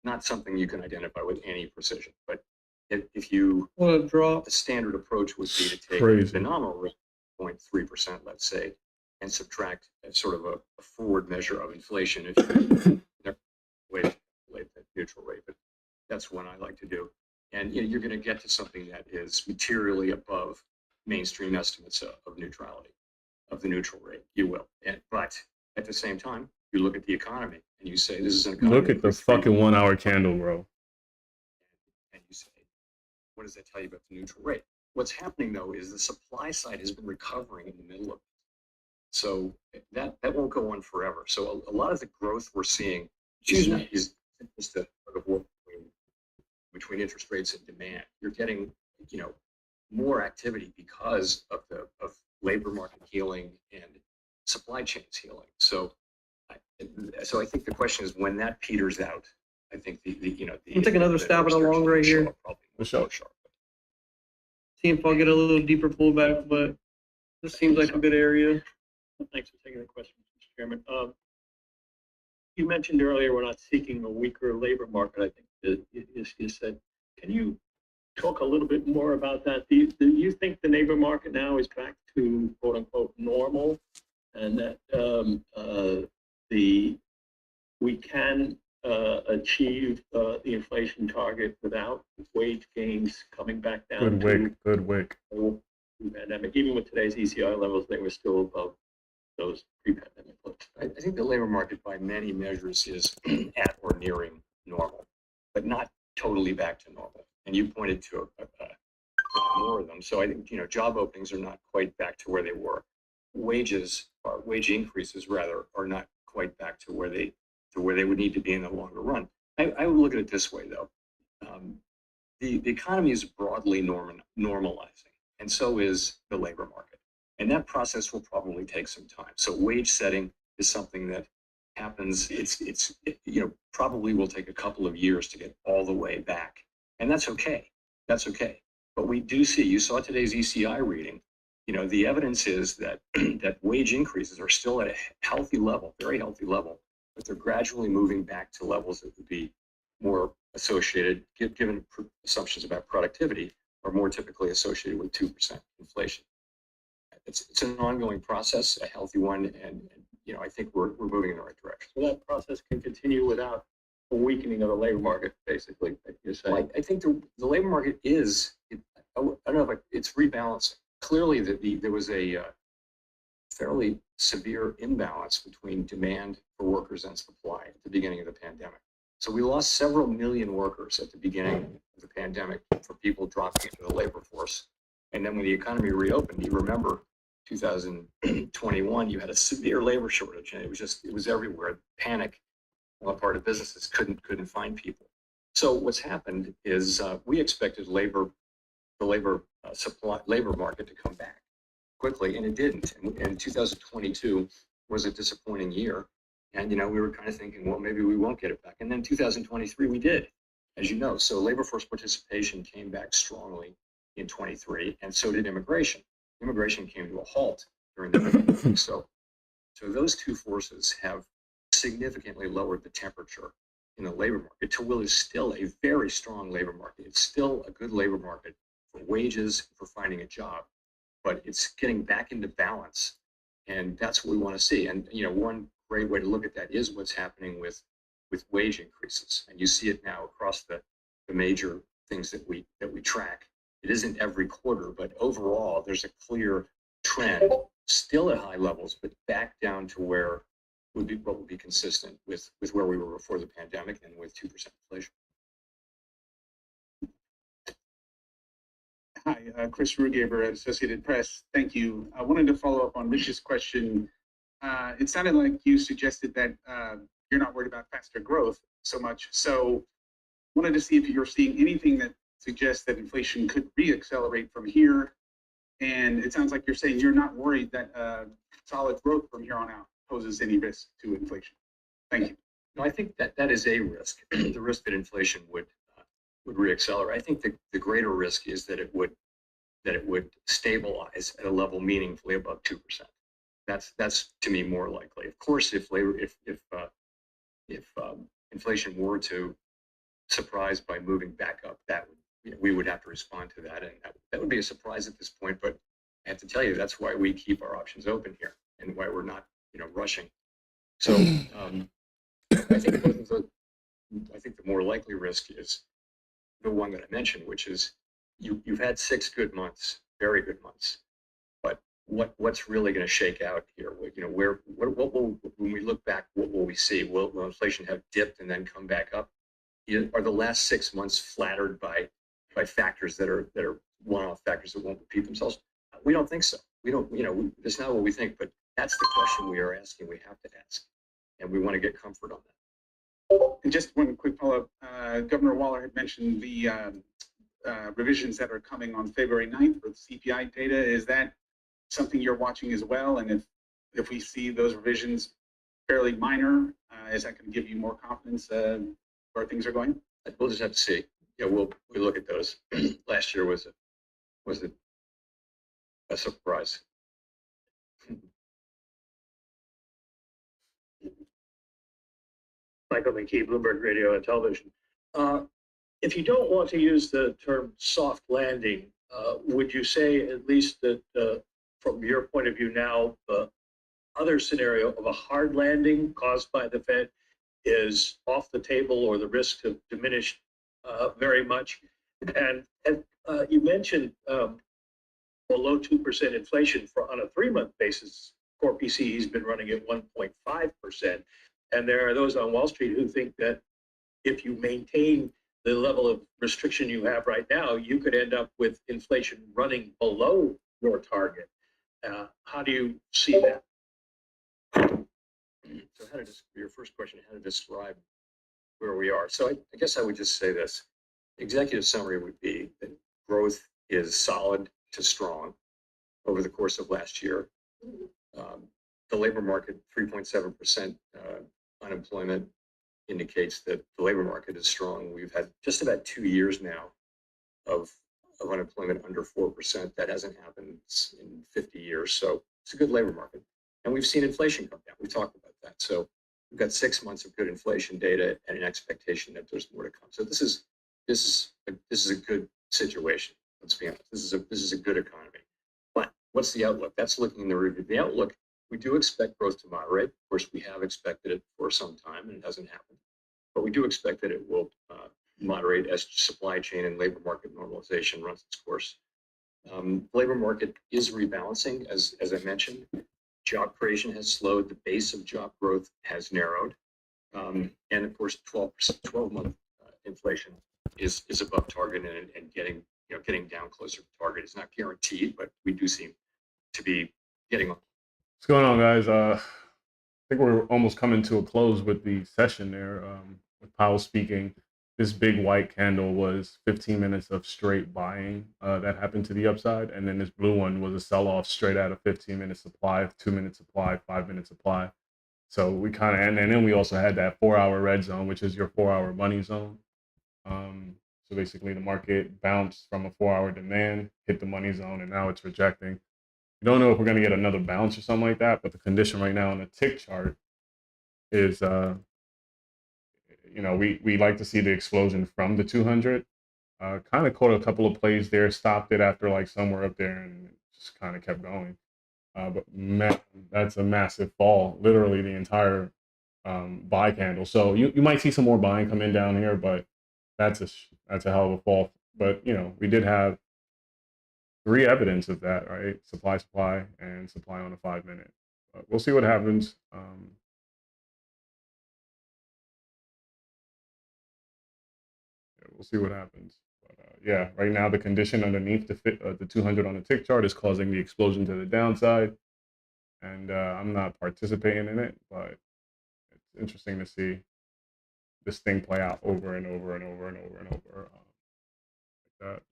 not something you can identify with any precision, but if you, What a drop. the standard approach would be to take Crazy. the nominal rate 0.3%, let's say, and subtract a sort of a forward measure of inflation. If you way to calculate that neutral rate, but that's one I like to do. And you're going to get to something that is materially above mainstream estimates of neutrality, of the neutral rate. You will. But at the same time, you look at the economy and you say, this is an economy. Look at the fucking 1 hour candle, bro. And you say, what does that tell you about the neutral rate? What's happening, though, is the supply side has been recovering in the middle of it. So that won't go on forever. So a lot of the growth we're seeing is just a sort of work between interest rates and demand. You're getting, more activity because of labor market healing and supply chains healing. So I think the question is when that peters out, I think I'll take another stab at a long right here. For sure. See if I'll get a little deeper pullback, but this seems like a good area. Thanks for taking the question, Mr. Chairman. You mentioned earlier we're not seeking a weaker labor market. I think you said. Can you talk a little bit more about that? Do you think the labor market now is back to quote unquote normal, and that we can achieve the inflation target without wage gains coming back down? Good wick. Pandemic, even with today's ECI levels, they were still above those pre-pandemic levels. I think the labor market, by many measures, is at or nearing normal, but not totally back to normal. And you pointed to more of them. So I think job openings are not quite back to where they were. Wage increases rather are not quite back to where they would need to be in the longer run. I would look at it this way though. The economy is broadly normalizing, and so is the labor market. And that process will probably take some time. So wage setting is something that happens. It's probably will take a couple of years to get all the way back, and that's okay. That's okay. But we do see. You saw today's ECI reading. The evidence is that that wage increases are still at a healthy level, very healthy level, but they're gradually moving back to levels that would be more associated, given assumptions about productivity, are more typically associated with 2% inflation. It's an ongoing process, a healthy one, and I think we're moving in the right direction. So that process can continue without a weakening of the labor market, basically, like you're saying. Well, I think the labor market is, I don't know if it's rebalancing. Clearly, there was a fairly severe imbalance between demand for workers and supply at the beginning of the pandemic. So we lost several million workers at the beginning of the pandemic for people dropping into the labor force. And then when the economy reopened, you remember 2021, you had a severe labor shortage, and it was everywhere. Panic on the part of businesses couldn't find people. So what's happened is we expected the labor market to come back quickly, and it didn't. And 2022 was a disappointing year. And, we were kind of thinking, well, maybe we won't get it back. And then 2023, we did, as you know. So labor force participation came back strongly in 23, and so did immigration. Immigration came to a halt during the pandemic. So those two forces have significantly lowered the temperature in the labor market to what is still a very strong labor market. It's still a good labor market for wages, for finding a job, but it's getting back into balance. And that's what we want to see. And, one great way to look at that is what's happening with wage increases. And you see it now across the major things that we track. It isn't every quarter, but overall, there's a clear trend, still at high levels, but back down to what would be consistent with where we were before the pandemic and with 2% inflation. Hi, Chris Rugaber at Associated Press. Thank you. I wanted to follow up on Rich's question. It sounded like you suggested that you're not worried about faster growth so much. So wanted to see if you're seeing anything that suggests that inflation could reaccelerate from here. And it sounds like you're saying you're not worried that solid growth from here on out poses any risk to inflation. Thank you. No, I think that is a risk. The risk that inflation would reaccelerate. I think the greater risk is that it would stabilize at a level meaningfully above 2%. That's to me more likely. Of course, if inflation were to surprise by moving back up, we would have to respond to that, and that would be a surprise at this point. But I have to tell you, that's why we keep our options open here. and why we're not, rushing. So I think the more likely risk is the one that I mentioned, which is you've had 6 good months, very good months, but what's really going to shake out here? What will, when we look back, what will we see? Will inflation have dipped and then come back up? Are the last 6 months flattered by factors that are one-off factors that won't repeat themselves? We don't think so. We don't, that's not what we think, but that's the question we are asking. We have to ask, and we want to get comfort on that. And just one quick follow-up. Governor Waller had mentioned the revisions that are coming on February 9th for the CPI data. Is that something you're watching as well? And if we see those revisions fairly minor, is that going to give you more confidence where things are going? We'll just have to see. We'll look at those. Last year was a surprise. Michael McKee, Bloomberg Radio and Television. If you don't want to use the term soft landing, would you say at least that from your point of view now, the other scenario of a hard landing caused by the Fed is off the table, or the risks have diminished very much? And you mentioned below 2% inflation on a 3-month basis. Core PCE has been running at 1.5%. And there are those on Wall Street who think that if you maintain the level of restriction you have right now, you could end up with inflation running below your target. How do you see that? So your first question, how to describe where we are. So I guess I would just say this. Executive summary would be that growth is solid to strong over the course of last year. The labor market, 3.7% unemployment, indicates that the labor market is strong. We've had just about 2 years now of unemployment under 4%. That hasn't happened in 50 years. So it's a good labor market. And we've seen inflation come down. We talked about that. So we've got 6 months of good inflation data and an expectation that there's more to come. So this is a good situation. Let's be honest. This is a good economy. But what's the outlook? That's looking in the review. The outlook, we do expect growth to moderate. Of course, we have expected it for some time, and it hasn't happened. But we do expect that it will moderate as supply chain and labor market normalization runs its course. Labor market is rebalancing, as I mentioned. Job creation has slowed. The base of job growth has narrowed. And of course, 12-month inflation is above target and getting down closer to target. It's not guaranteed, but we do seem to be getting on. What's going on, guys? I think we're almost coming to a close with the session there. With Powell speaking, this big white candle was 15 minutes of straight buying that happened to the upside, and then this blue one was a sell-off straight out of 15-minute supply, 2-minute supply, 5-minute supply. So we kind of, and then we also had that 4-hour red zone, which is your 4-hour money zone. So basically, the market bounced from a 4-hour demand, hit the money zone, and now it's rejecting. We don't know if we're going to get another bounce or something like that, but the condition right now on the tick chart is, we like to see the explosion from the 200. Kind of caught a couple of plays there, stopped it after like somewhere up there, and just kind of kept going. But man, that's a massive fall, literally the entire buy candle. So you might see some more buying come in down here, but that's a hell of a fall. But we did have 3 evidence of that, right? Supply, and supply on a 5-minute. We'll see what happens. We'll see what happens. But right now the condition underneath the 200 on the tick chart is causing the explosion to the downside, and I'm not participating in it, but it's interesting to see this thing play out over and over and over and over and over like that.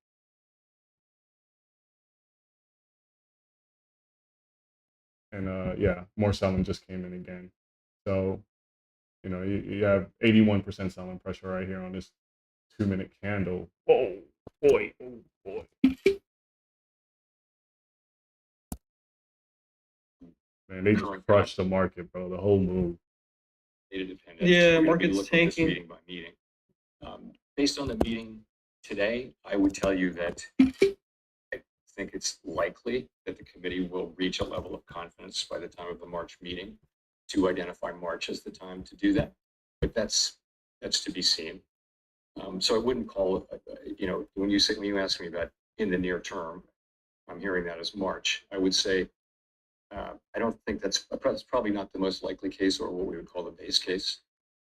And more selling just came in again. So, you have 81% selling pressure right here on this 2-minute candle. Oh boy. Man, they just crushed the market, bro. The whole move. Data dependent. Yeah, So we're gonna be market's looking at this tanking. meeting by meeting. Based on the meeting today, I would tell you that I think it's likely that the committee will reach a level of confidence by the time of the March meeting to identify March as the time to do that. But that's to be seen. So I wouldn't call it, when you ask me about in the near term, I'm hearing that as March. I would say, I don't think that's probably not the most likely case or what we would call the base case.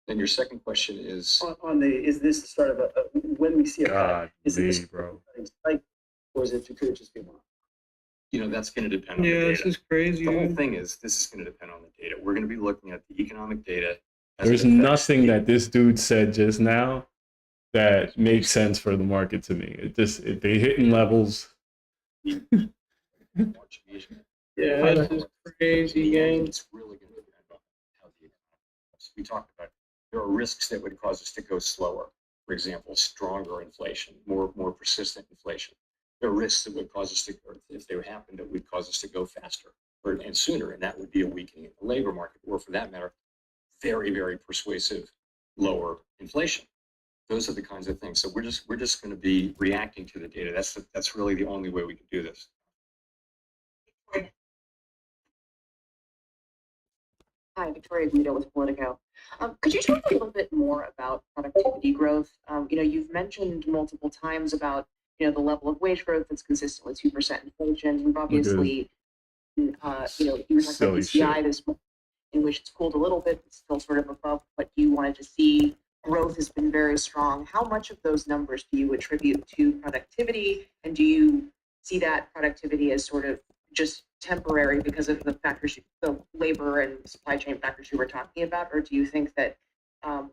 Then your second question is is this the start of when we see a God, cut, is it the me, bro. spike, or could it just be one? that's going to depend on the Yeah, data. this is crazy. The whole dude. thing is this is going to depend on the data. We're going to be looking at the economic data. as There's it affects nothing the- that this dude said just now that makes sense for the market to me. They hitting levels. March meeting. Yeah, this is crazy, gang. It's really going to depend on how the economy goes. We talked about there are risks that would cause us to go slower. For example, stronger inflation, more persistent inflation. There are risks that would cause us to, or if they happened, that would cause us to go faster and sooner, and that would be a weakening of the labor market, or for that matter, very, very persuasive lower inflation. Those are the kinds of things. So we're just going to be reacting to the data. That's really the only way we can do this. Hi, Victoria Guido with Politico. Could you talk a little bit more about productivity growth? You've mentioned multiple times about, the level of wage growth that's consistent with 2% inflation. We've obviously, you were talking about Silly PCI this month, in which it's cooled a little bit, but still sort of above what you wanted to see. Growth has been very strong. How much of those numbers do you attribute to productivity? And do you see that productivity as sort of just temporary because of the factors, the labor and supply chain factors you were talking about, or do you think that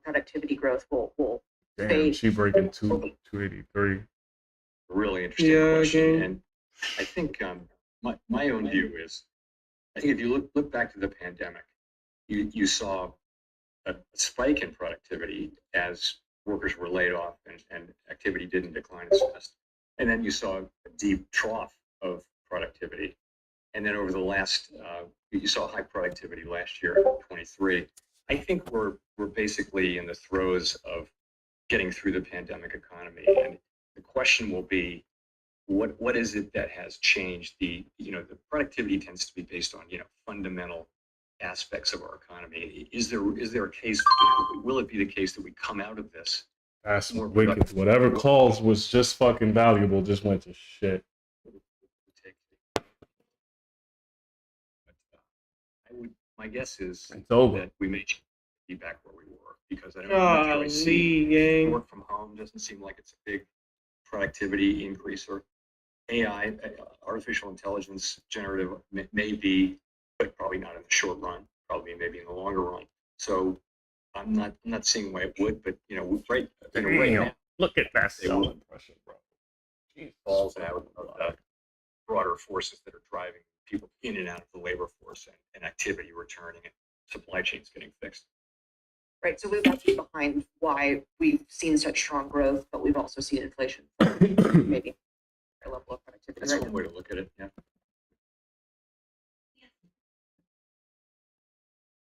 productivity growth will Damn, fade? she breaking 283. Really interesting Yeah, question. okay. And I think my own view is, I think if you look back to the pandemic, you saw a spike in productivity as workers were laid off and activity didn't decline as fast. And then you saw a deep trough of productivity. And then over the last, you saw high productivity last year, 23. I think we're basically in the throes of getting through the pandemic economy. And the question will be, what is it that has changed? The productivity tends to be based on, fundamental aspects of our economy. Is there a case, will it be the case that we come out of this? That's More wicked. productive. Whatever calls was just fucking valuable just went to shit. My guess is It's over. that we may be back where we were because I don't necessarily see gang. work from home doesn't seem like it's a big productivity increase, or AI, artificial intelligence, generative may be, but probably not in the short run, probably maybe in the longer run. So I'm not seeing why it would, but right now, Look at that They selling will. pressure, bro. falls out of the broader forces that are driving people in and out of the labor force and activity returning and supply chains getting fixed. Right, so that's behind why we've seen such strong growth, but we've also seen inflation, maybe a level of productivity. That's right one now. way to look at it. Yeah.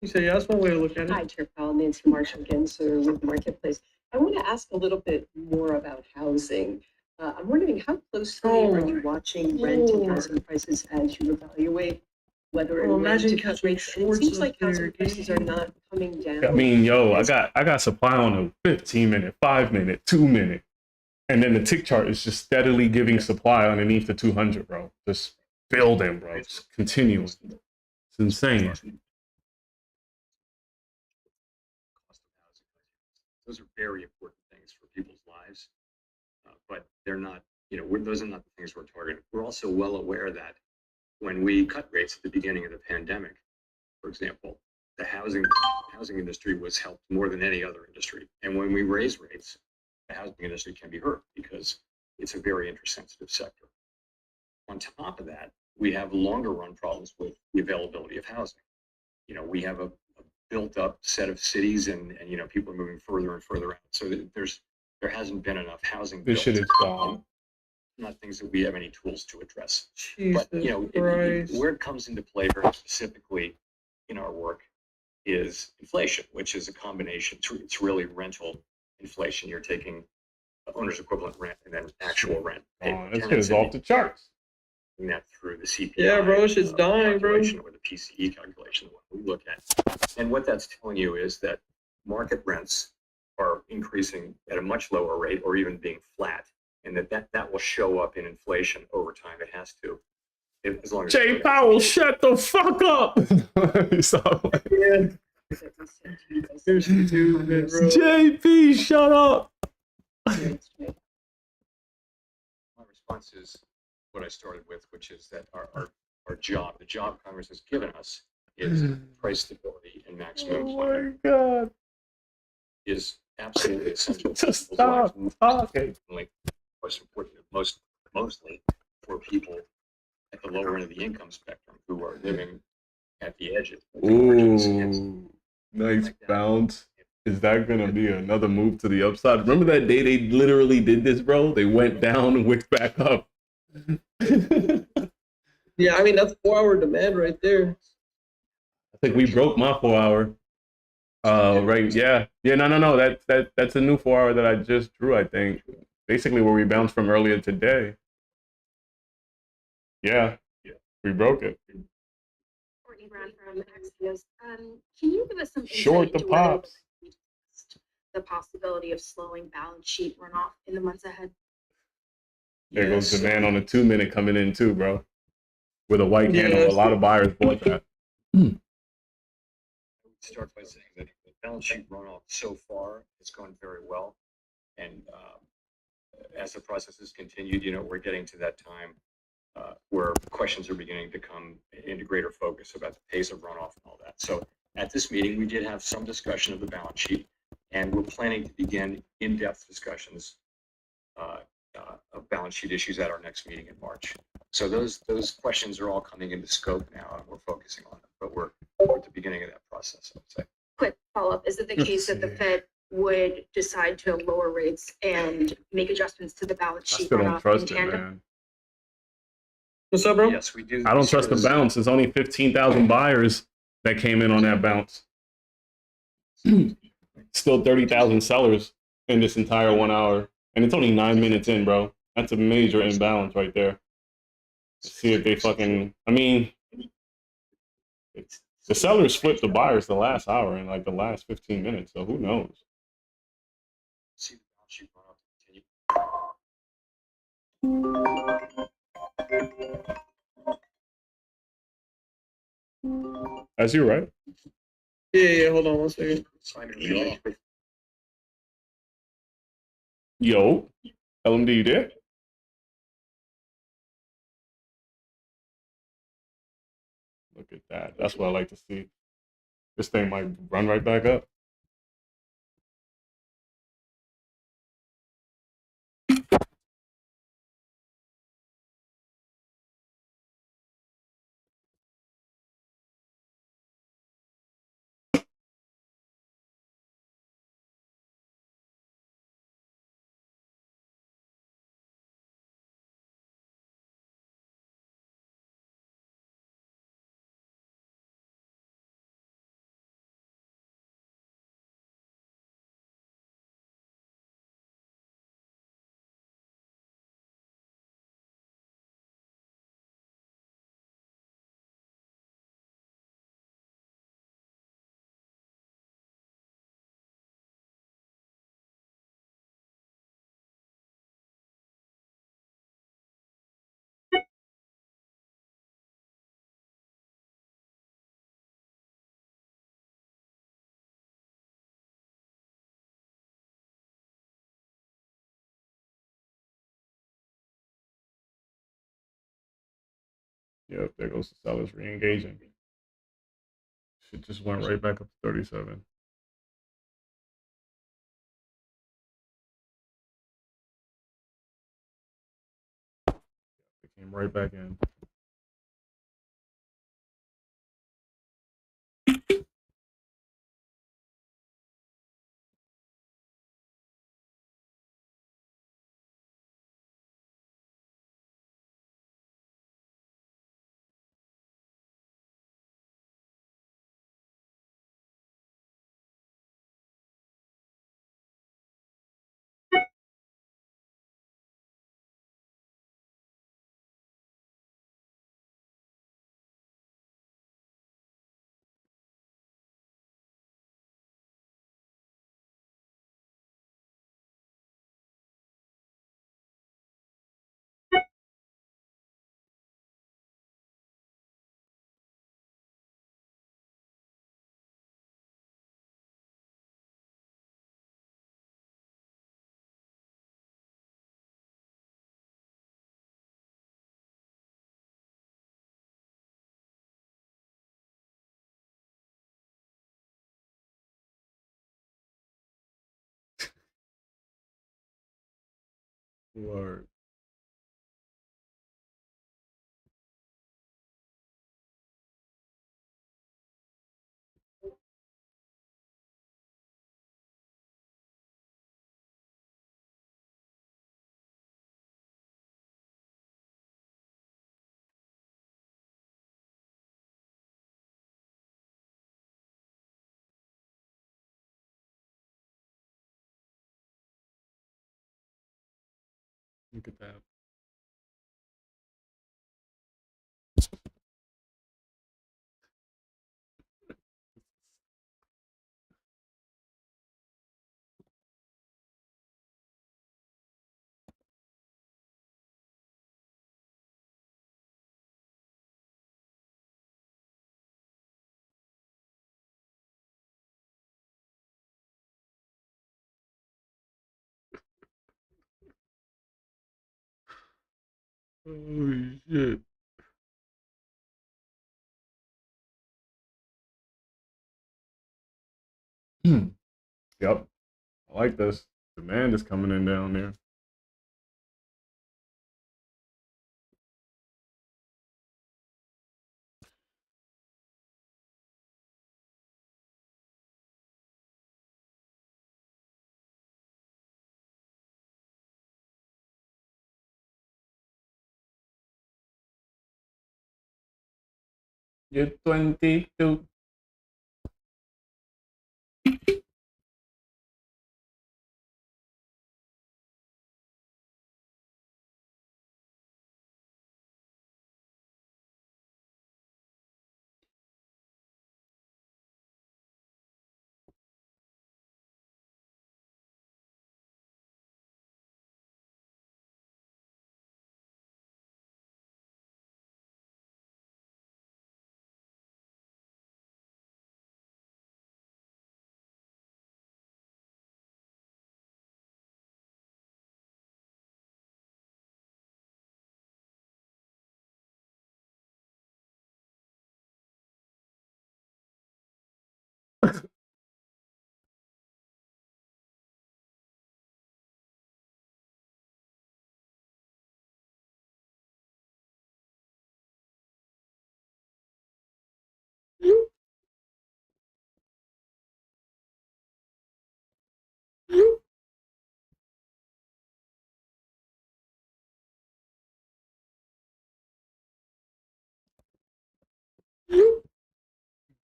You said, yeah, that's one way to look at Hi, it. Chair Powell, Nancy Marshall Genser with Marketplace. I want to ask a little bit more about housing. I'm wondering how closely are you watching rent and housing prices as you evaluate whether Well, and when imagine to cut catching rates? And It shorts seems up like housing there, prices are dude. not coming down. I mean, yo, I got supply on a 15-minute, 5-minute, 2-minute, and then the tick chart is just steadily giving supply underneath the 200, bro. Just building, bro. Just continuing. It's insane. Cost of housing. Those are very important things for people's lives, but they're not. Those are not the things we're targeting. We're also well aware that when we cut rates at the beginning of the pandemic, for example, the housing industry was helped more than any other industry. And when we raise rates, the housing industry can be hurt because it's a very interest-sensitive sector. On top of that, we have longer run problems with the availability of housing. We have a built up set of cities and people are moving further and further out. So there hasn't been enough housing This built. shit is gone. Not things that we have any tools to address. Jesus But Christ. where it comes into play very specifically in our work is inflation, which is a combination. It's really rental inflation. You're taking owner's equivalent rent and then actual rent. paid Oh, by this shit tenants is and off the charts. that through the CPI. Yeah, bro, shit's dying, bro. calculation or the PCE calculation, the one we look at. And what that's telling you is that market rents are increasing at a much lower rate or even being flat, and that will show up in inflation over time. It has to. As long as Jay Powell, shut the fuck up. You're stupid, bro. JP, shut up. My response is what I started with, which is that our job, the job Congress has given us, is price stability and maximum employment. Oh my God. Is absolutely essential. Just stop talking. Most important, mostly for people at the lower end of the income spectrum who are living at the edges. Ooh, nice bounce. Is that gonna be another move to the upside? Remember that day they literally did this, bro? They went down and wicked back up. Yeah, I mean, that's 4-hour demand right there. I think we broke my 4-hour. Right, yeah. Yeah, no. That's a new 4-hour that I just drew, I think. Basically where we bounced from earlier today. Yeah, we broke it. Courtney Brown from Axios. Can you give us some Short insight the into whether pops. the possibility of slowing balance sheet runoff in the months ahead? There goes demand on the 2-minute coming in too, bro. With a white candle, a lot of buyers bought that. I would start by saying that the balance sheet runoff so far has gone very well. And as the process has continued, we're getting to that time where questions are beginning to come into greater focus about the pace of runoff and all that. So at this meeting, we did have some discussion of the balance sheet, and we're planning to begin in-depth discussions of balance sheet issues at our next meeting in March. So those questions are all coming into scope now, and we're focusing on them. But we're at the beginning of that process, I would say. Quick follow-up. Is it the case that the Fed would decide to lower rates and make adjustments to the balance I sheet still don't runoff trust in it, tandem? man. What's up, bro? Yes, we do. I don't trust the bounce. There's only 15,000 buyers that came in on that bounce. Still 30,000 sellers in this entire 1 hour. And it's only 9 minutes in, bro. That's a major imbalance right there. Let's see if they fucking, I mean, the sellers flipped the buyers the last hour in like the last 15 minutes. So who knows? See the balance sheet runoff continue. As you're right. Yeah, hold on one second. Yo, LMD, you there? Look at that. That's what I like to see. This thing might run right back up. Yep, there goes the sellers re-engaging. Shit just went right back up to 37. It came right back in. Word. Look at that. Oh shit. Yep. I like this. Demand is coming in down there. You're 22.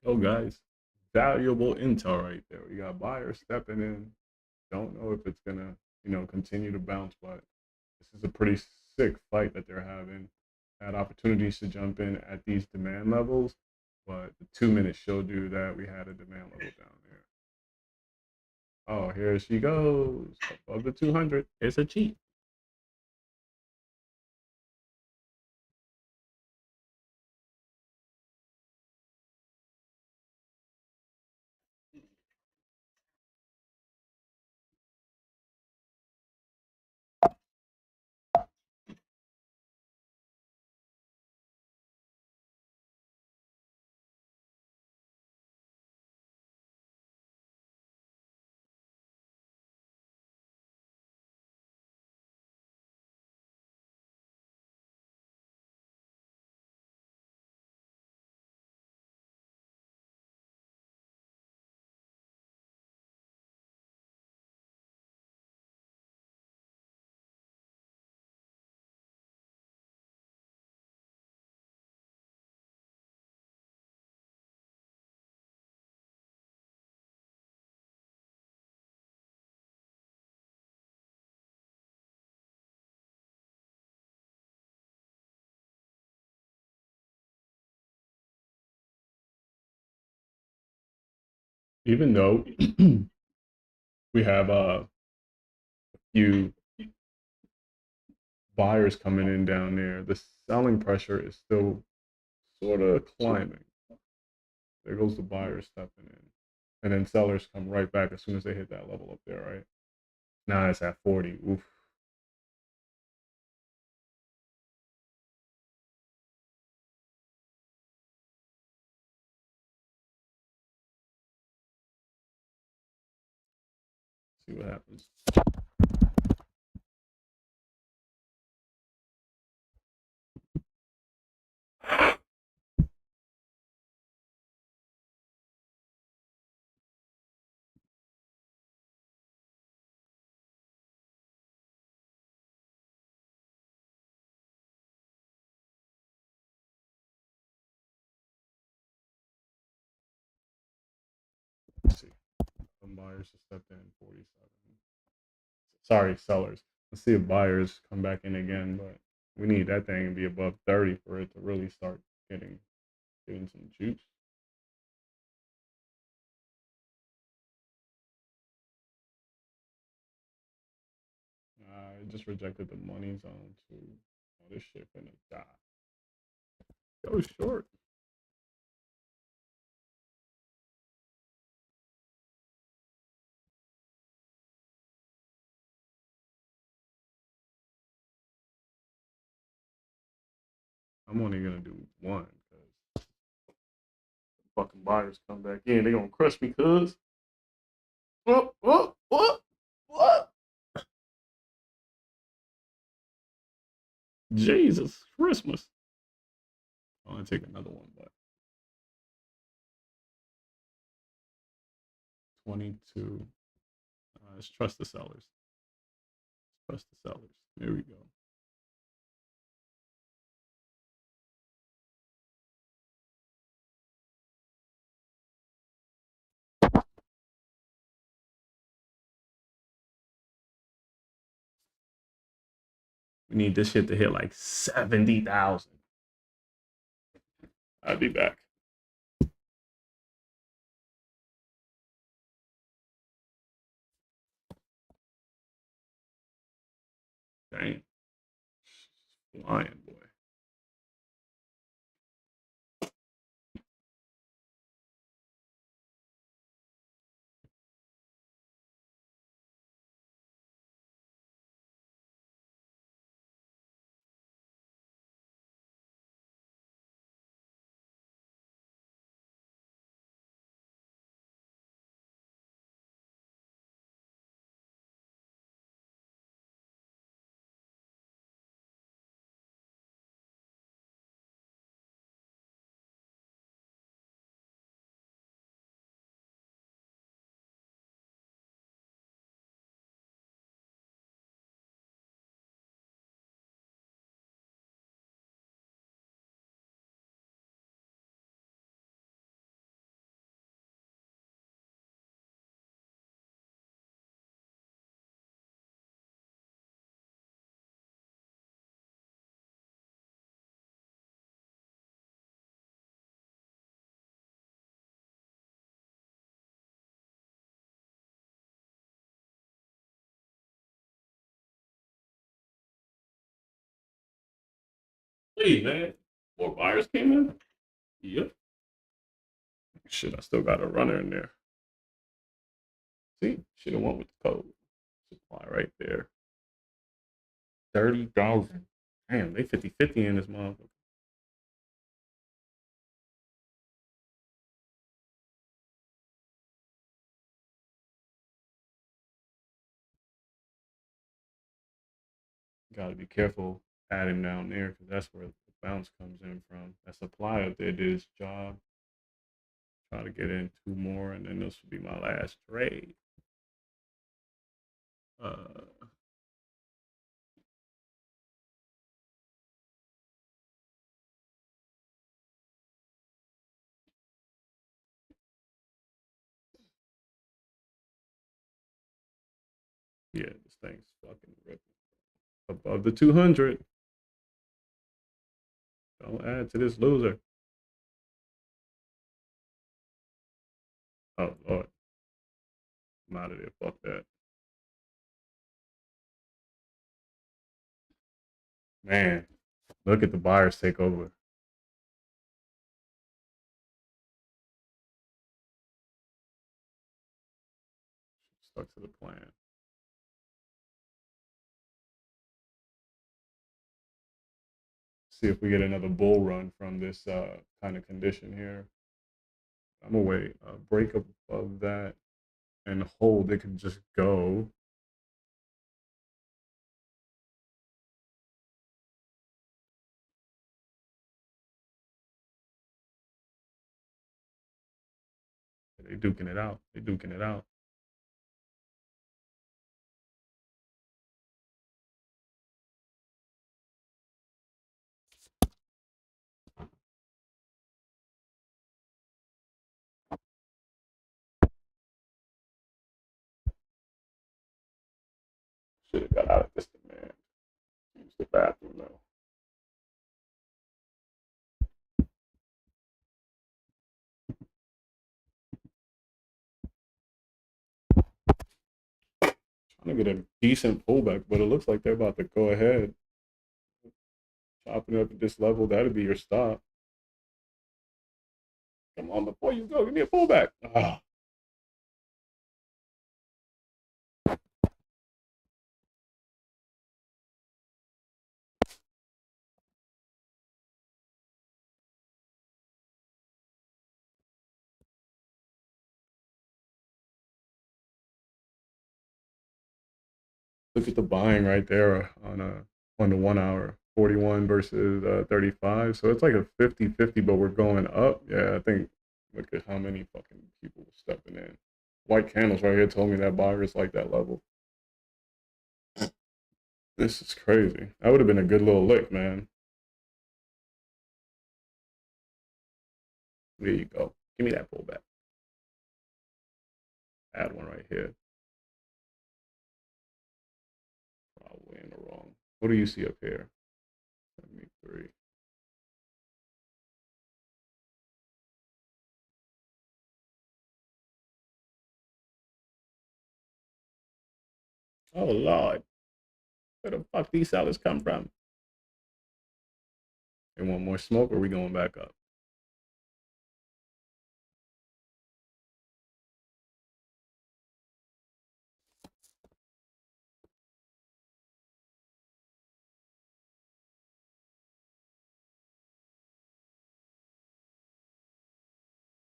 Oh, guys, valuable intel right there. We got buyers stepping in. Don't know if it's gonna, continue to bounce, but this is a pretty sick fight that they're having. Had opportunities to jump in at these demand levels, but the 2 minutes showed you that we had a demand level down there. Oh, here she goes above the 200. It's a cheat. Even though we have a few buyers coming in down there, the selling pressure is still sort of climbing. There goes the buyers stepping in. And then sellers come right back as soon as they hit that level up there, right? Now it's at 40. Oof. See what happens. Some buyers just stepped in 47. Sorry, sellers. Let's see if buyers come back in again, but we need that thing to be above 30 for it to really start getting some juice. I just rejected the money zone too. Oh, this shit finna die. Go short. I'm only gonna do one because fucking buyers come back in. They gonna crush me, cuz. What? Jesus Christmas. I'm gonna take another one, but 22. Let's trust the sellers. Trust the sellers. There we go. We need this shit to hit like 70,000. I'll be back. Dang. Flying, boy. Please, man. More buyers came in? Yep. Shit, I still got a runner in there. See? Should have went with the code. Supply right there. 30,000. Damn, they 50-50 in this motherfucker. Gotta be careful adding down there because that's where the bounce comes in from. That supply up there did its job. Try to get in two more, and then this will be my last trade. Yeah, this thing's fucking ripping. Above the 200. Don't add to this loser. Oh, Lord. I'm out of there. Fuck that. Man, look at the buyers take over. Stuck to the plan. See if we get another bull run from this kind of condition here. I'm gonna wait. Break up above that and hold. It could just go. They duking it out. They duking it out. Should have got out of this demand. Use the bathroom though. Trying to get a decent pullback, but it looks like they're about to go ahead. Chopping up at this level, that'll be your stop. Come on, before you go, give me a pullback. Ah. Look at the buying right there on the 1 hour, 41 versus 35. So it's like a 50-50, but we're going up. Yeah, I think look at how many fucking people stepping in. White candles right here told me that buyers like that level. This is crazy. That would have been a good little lick, man. There you go. Give me that pullback. Add one right here. Probably in the wrong. What do you see up here? 73. Oh Lord. Where the fuck these sellers come from? They want more smoke or are we going back up?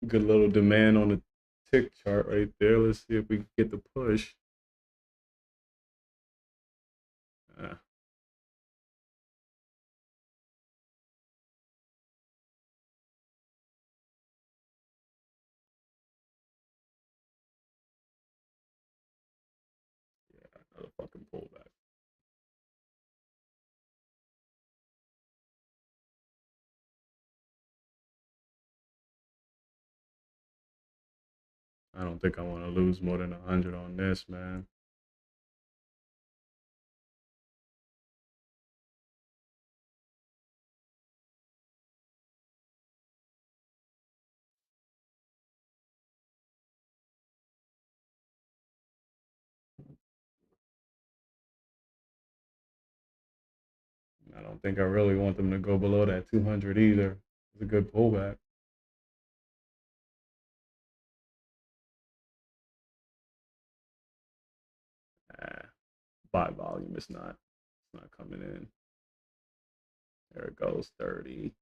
Good little demand on the tick chart right there. Let's see if we can get the push. Ah. Yeah, another fucking pullback. I don't think I want to lose more than 100 on this, man. I don't think I really want them to go below that 200 either. It's a good pullback. Ah, buy volume is not. It's not coming in. There it goes, 30.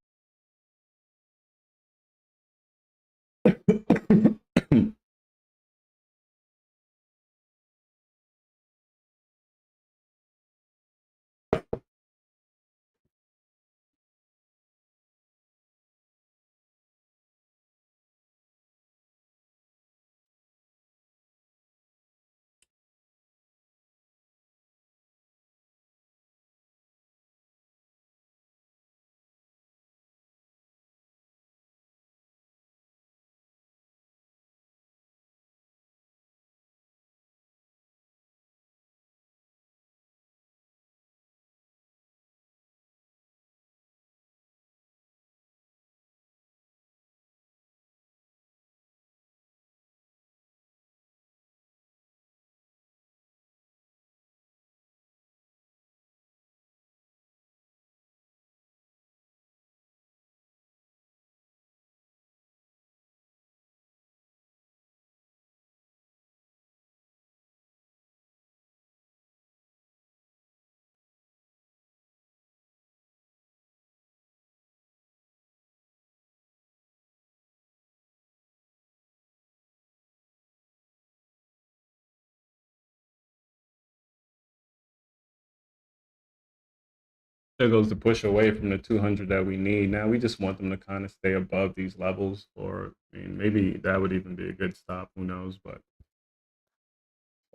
There goes the push away from the 200 that we need. Now we just want them to kind of stay above these levels, or I mean, maybe that would even be a good stop. Who knows? But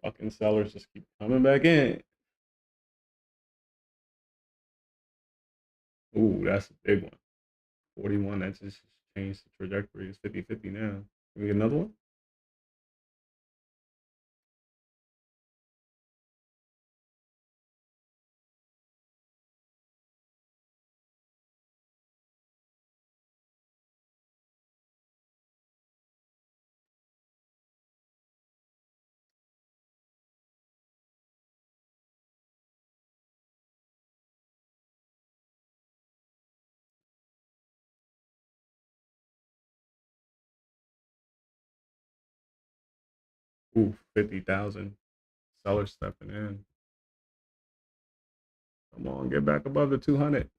fucking sellers just keep coming back in. Ooh, that's a big one. 41. That just changed the trajectory. It's 50-50 now. Can we get another one? Ooh, 50,000. Seller stepping in. Come on, get back above the 200.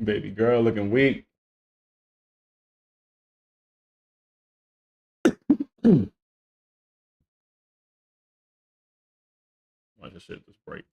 Baby girl looking weak. Watch this shit just break.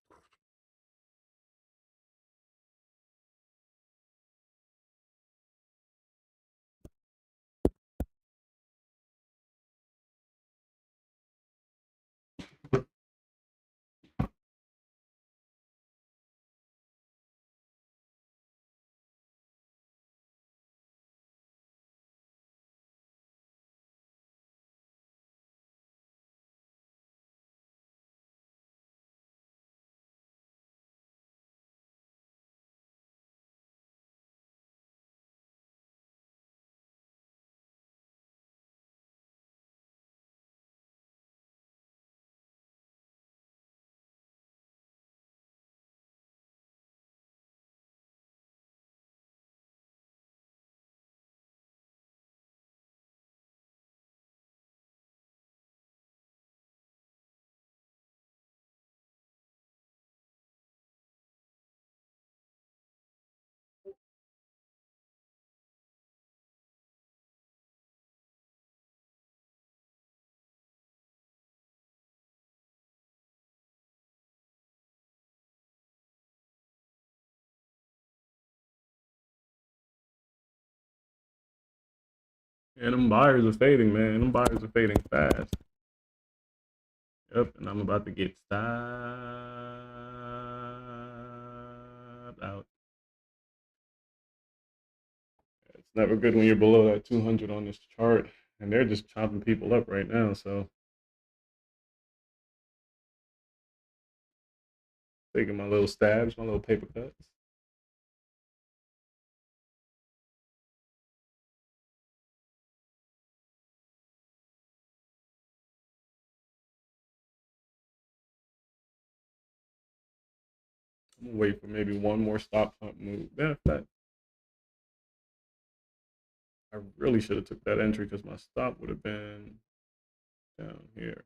And them buyers are fading, man. Them buyers are fading fast. Yep, and I'm about to get stopped out. It's never good when you're below that 200 on this chart, and they're just chopping people up right now. So taking my little stabs, my little paper cuts. I'm gonna wait for maybe one more stop hunt move. Matter of fact, I really should have took that entry because my stop would have been down here.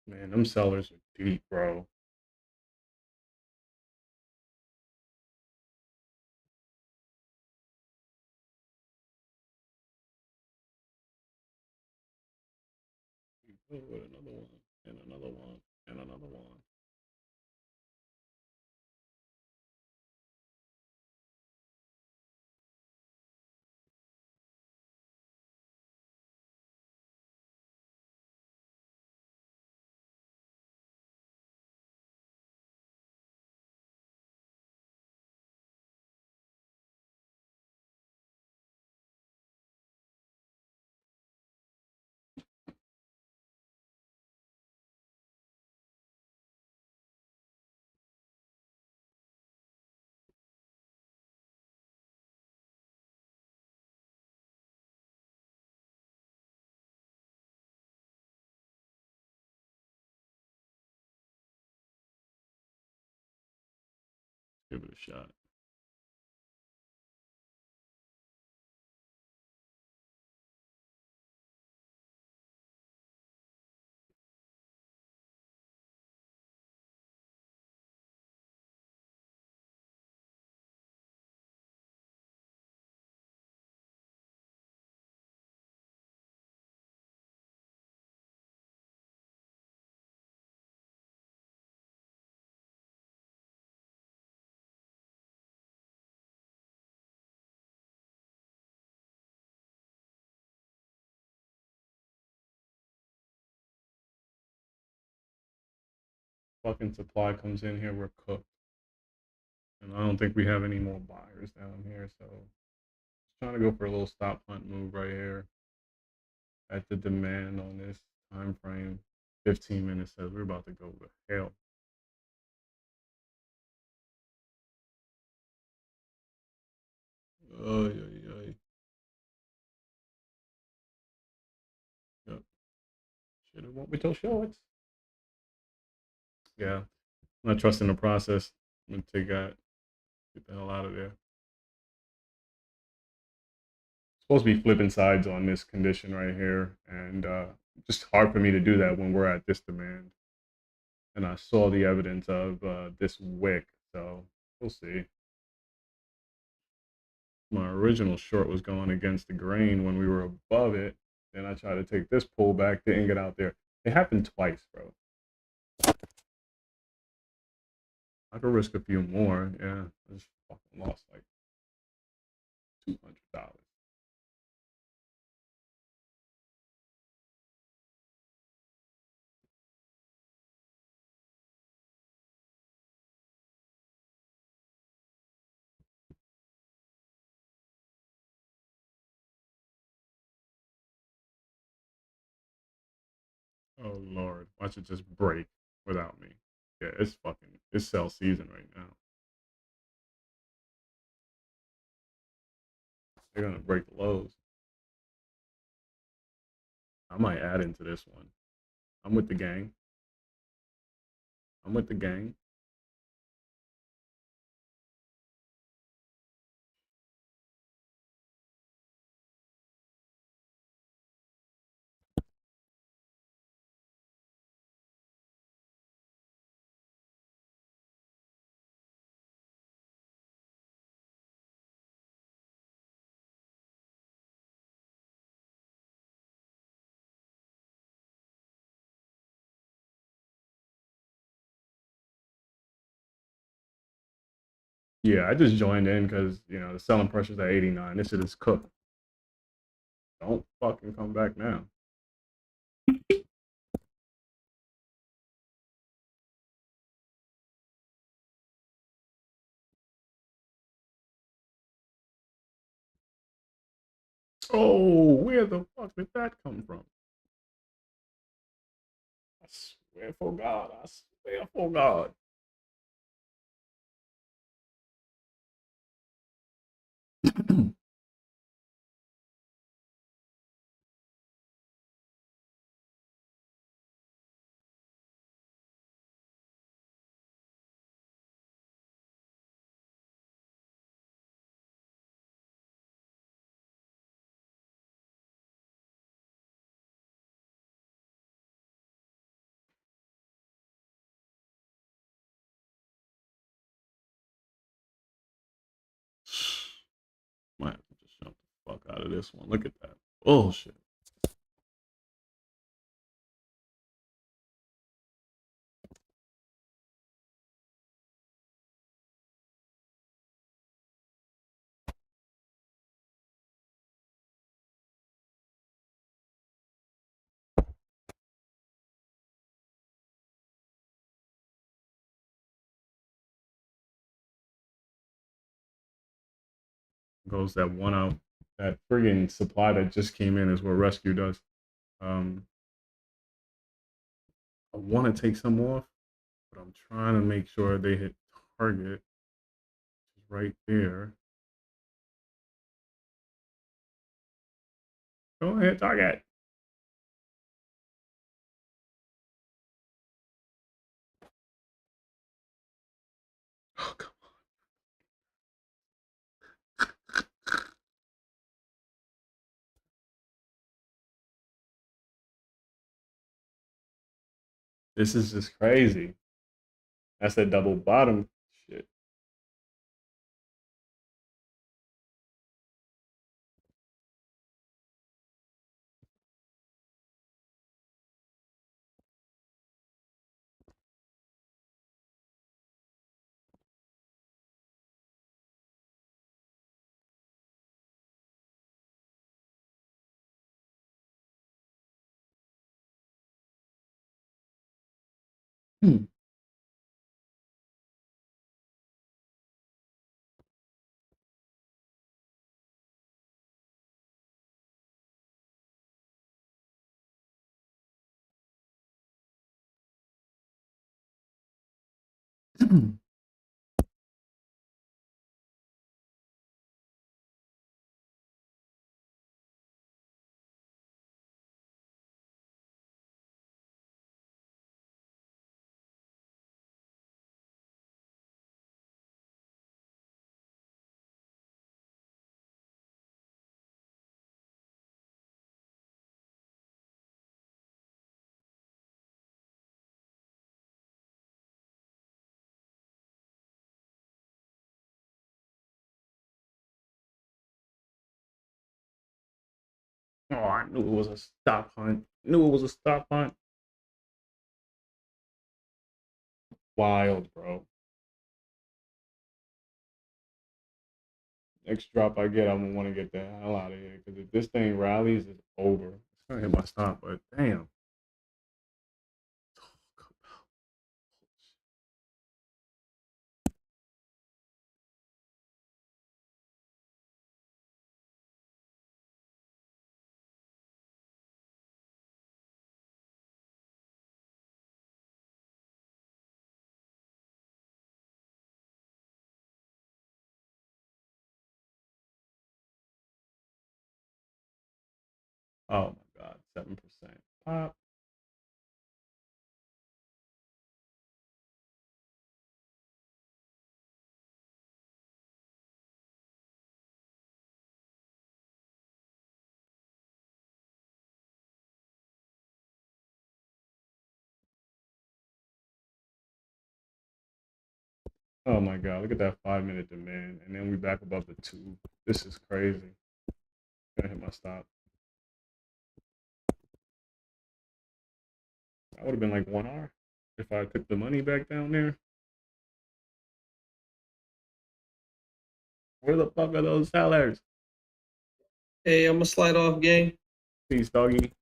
Man, them sellers are deep, bro. Oh, another one, and another one, and another one. Give it a shot. Fucking supply comes in here, we're cooked. And I don't think we have any more buyers down here, so just trying to go for a little stop hunt move right here at the demand on this time frame. 15 minutes says we're about to go to hell. Oh, yeah. Yep. Should have went with those shorts. Yeah. I'm not trusting the process. I'm gonna get the hell out of there. Supposed to be flipping sides on this condition right here, and just hard for me to do that when we're at this demand. And I saw the evidence of this wick, so we'll see. My original short was going against the grain when we were above it. Then I tried to take this pullback, didn't get out there. It happened twice, bro. I could risk a few more. Yeah, I just fucking lost like $200. Oh Lord, watch it just break without me. Yeah, it's sell season right now. They're gonna break the lows. I might add into this one. I'm with the gang. I'm with the gang. Yeah, I just joined in because the selling pressure's at 89. This shit is cooked. Don't fucking come back now. Oh, where the fuck did that come from? I swear for God. I swear for God. Might have to just jump the fuck out of this one. Look at that bullshit. Goes that one out. That friggin' supply that just came in is what rescue does. I want to take some off, but I'm trying to make sure they hit target right there. Go ahead, target. Oh, come on. This is just crazy. That's that double bottom shit. Oh, I knew it was a stop hunt. Knew it was a stop hunt. Wild, bro. Next drop I get, I'm gonna want to get the hell out of here because if this thing rallies, it's over. It's gonna hit my stop, but damn. Oh my god, 7% pop. Oh my god, look at that 5-minute demand, and then we back above the 2. This is crazy. Gonna hit my stop. That would have been like 1 hour if I took the money back down there. Where the fuck are those sellers? Hey, I'm gonna slide off, gang. Peace, doggy.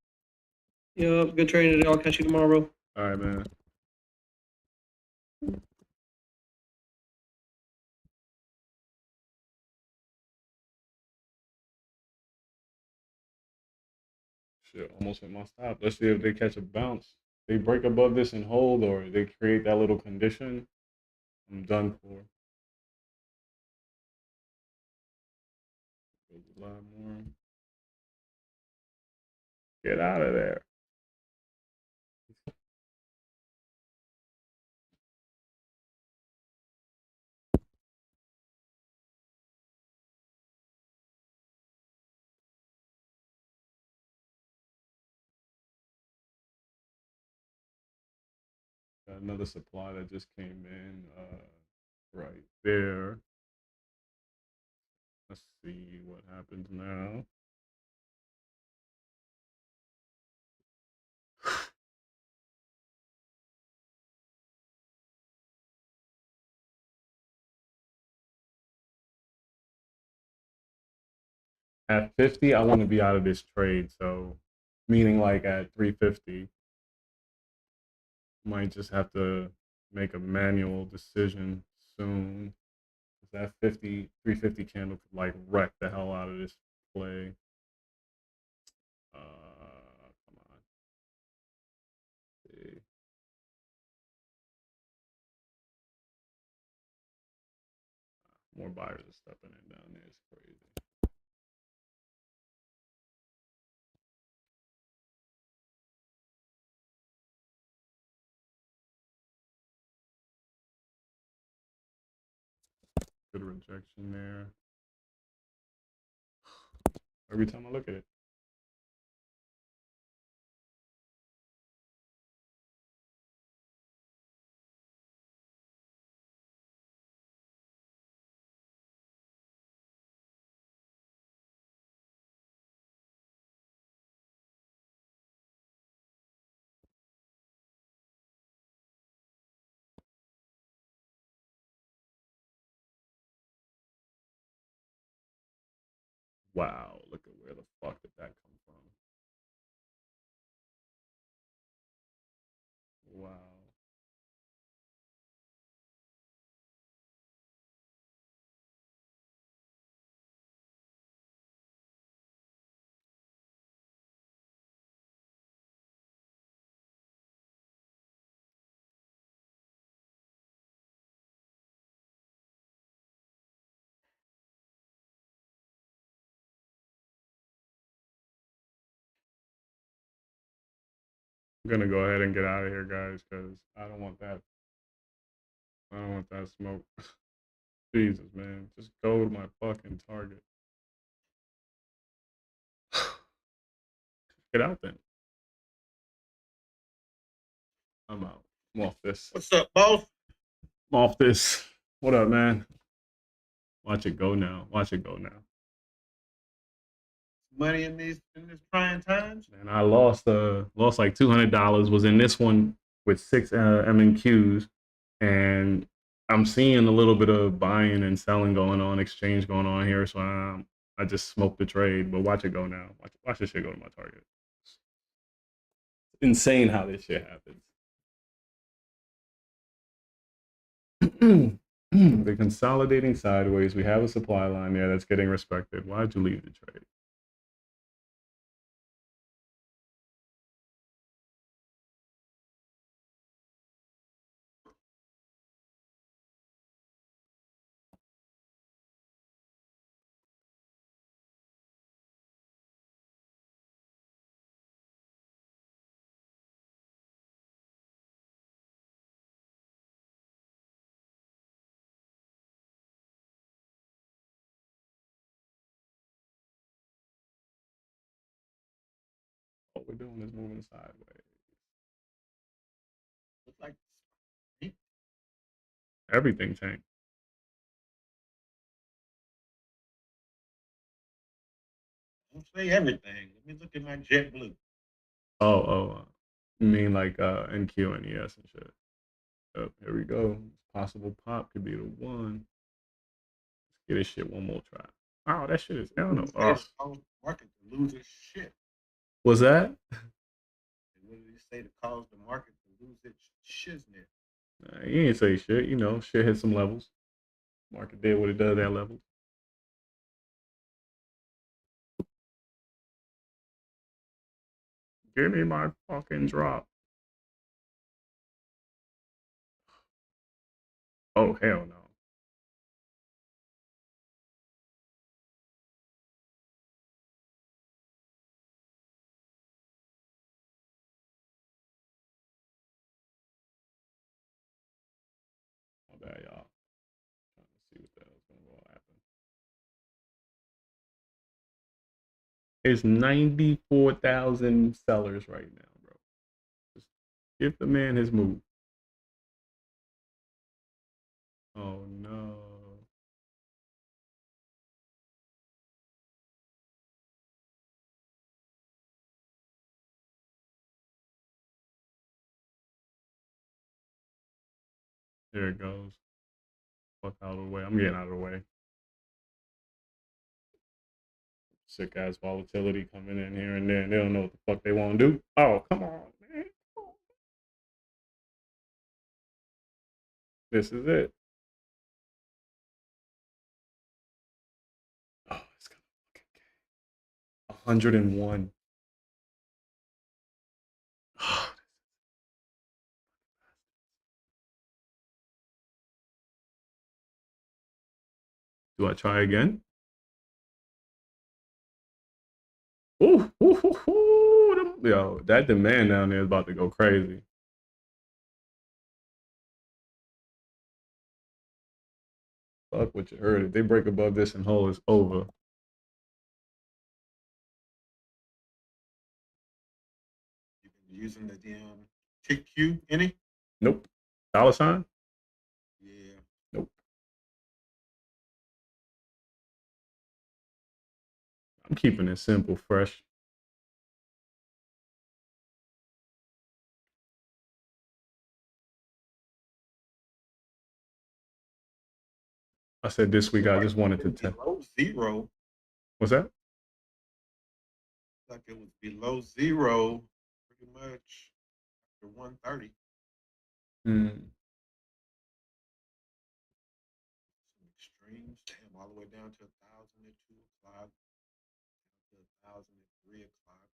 Yup, good training today. I'll catch you tomorrow, bro. All right, man. Shit, almost hit my stop. Let's see if they catch a bounce. They break above this and hold, or they create that little condition. I'm done for. A lot more. Get out of there. Got another supply that just came in right there. Let's see what happens now. At 50, I want to be out of this trade. So, meaning like at 350, might just have to make a manual decision soon. That 350 candle could like wreck the hell out of this play. Come on. See. More buyers are stepping in down there. It's crazy. Good rejection there. Every time I look at it. Wow, look at where the fuck did that come from? Wow. I'm gonna go ahead and get out of here, guys, because I don't want that. I don't want that smoke. Jesus, man. Just go to my fucking target. Get out then. I'm out. I'm off this. What's up, boss? I'm off this. What up, man? Watch it go now. Watch it go now. money in this trying times. And I lost like $200. Was in this one with 6 M&Qs, and I'm seeing a little bit of buying and selling going on, exchange going on here. So I just smoked the trade. But watch it go now. Watch this shit go to my target. It's insane how this shit happens. They're consolidating sideways. We have a supply line there that's getting respected. Why'd you leave the trade? What we're doing is moving sideways. Looks like Everything tanked. don't say everything. Let me look at my JetBlue. You mean like NQ and ES and shit. Oh, here we go. Possible pop could be the one. Let's get this shit one more try. Wow, that shit is hell no. Oh. Cause the market to lose its shit. Was that? What did he say to cause the market to lose its shiznit? He ain't say shit. You know, shit hit some levels. Market did what it does at levels. Give me my fucking drop. Oh, hell no. My bad, y'all. Trying to see what the hell's going to happen. It's 94,000 sellers right now, bro. Just give the man his move. Oh no. There it goes. Fuck out of the way. I'm getting out of the way. Sick ass volatility coming in here and there, and they don't know what the fuck they want to do. Oh, come on, man. This is it. Oh, it's gonna fucking get 101. Do I try again? Ooh, ooh, ooh, ooh. Yo, that demand down there is about to go crazy. Fuck what you heard. If they break above this and hold, it's over. You've been using the TQ any? Nope. Dollar sign? Yeah. Nope. I'm keeping it simple, fresh. I said this week I just wanted to tell. Below zero. What's that? Like it was below zero pretty much after 1:30. Hmm. Some extremes. Damn, all the way down to 1,000 at 2 o'clock. Down to 1,000 at 3 o'clock.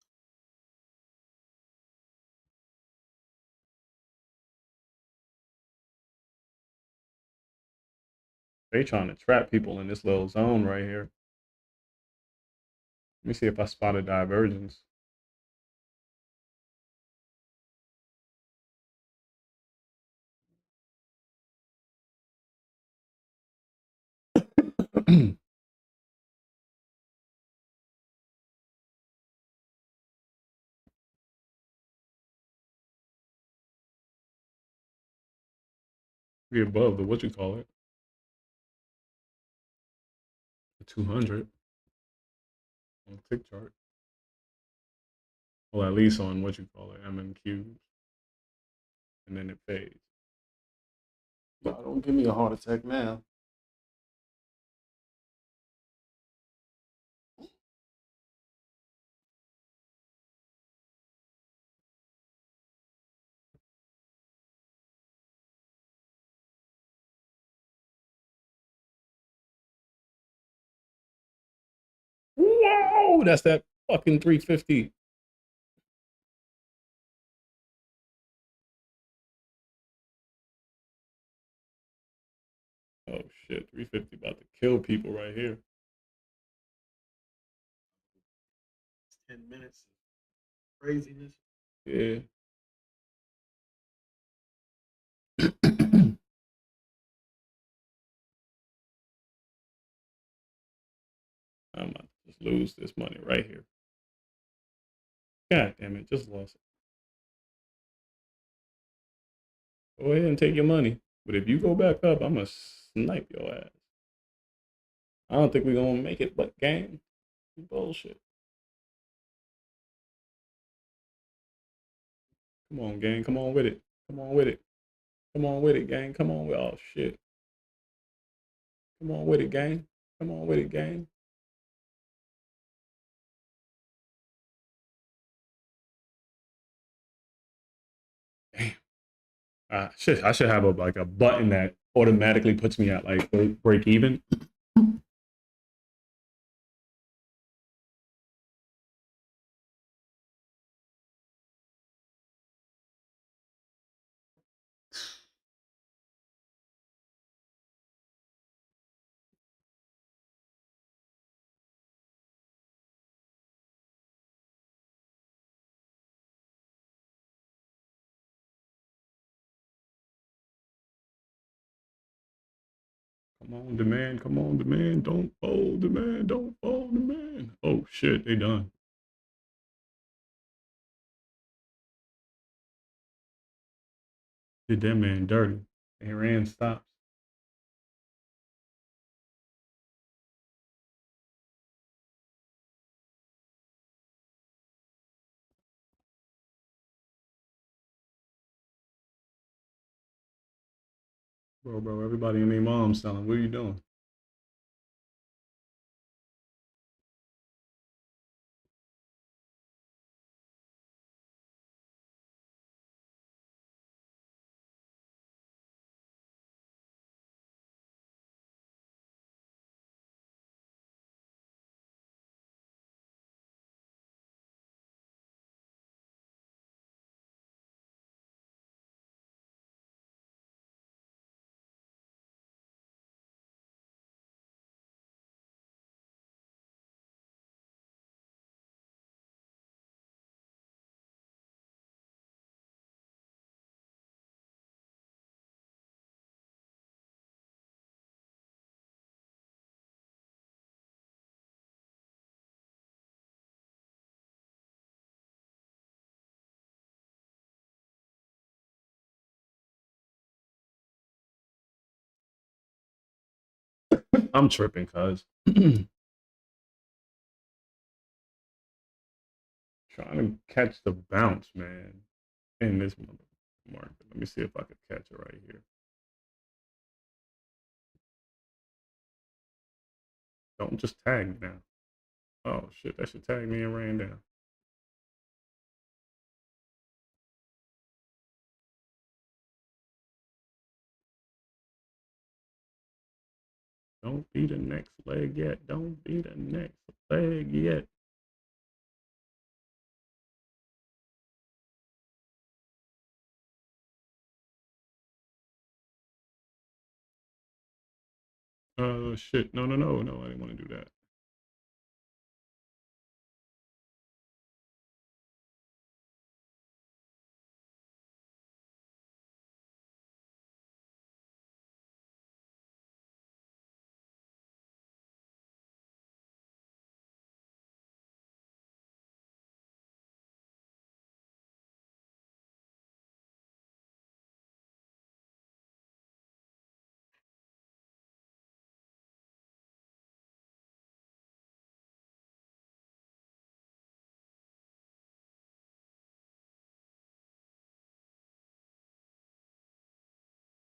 They trying to trap people in this little zone right here. Let me see if I spot a divergence. Be above the what you call it. The 200. on tick chart. Well, at least on what you call it, MMQs. And then it fades. No, don't give me a heart attack now. Whoa, that's that fucking 350. Oh shit, 350 about to kill people right here. 10 minutes of craziness. Yeah. I'm about to just lose this money right here. God damn it, just lost it. Go ahead and take your money. But if you go back up, I'm going to snipe your ass. I don't think we're going to make it, but gang. Bullshit. Come on, gang. Come on with it. Come on with it. Come on with it, gang. Come on with oh shit. Come on with it, gang. Come on with it, gang. Damn. Shit, I should have a button that automatically puts me at like break even. Come on, demand. Come on, demand. Don't fold, demand. Don't fold, demand. Oh shit, they done. Did that man dirty. And ran stops. Bro, everybody and their mom selling. What are you doing? I'm tripping, cuz. Trying to catch the bounce, man. In this market. Let me see if I could catch it right here. Don't just tag me now. Oh shit, that should tag me and ran down. Don't be the next leg yet. Don't be the next leg yet. Shit. No, I didn't want to do that.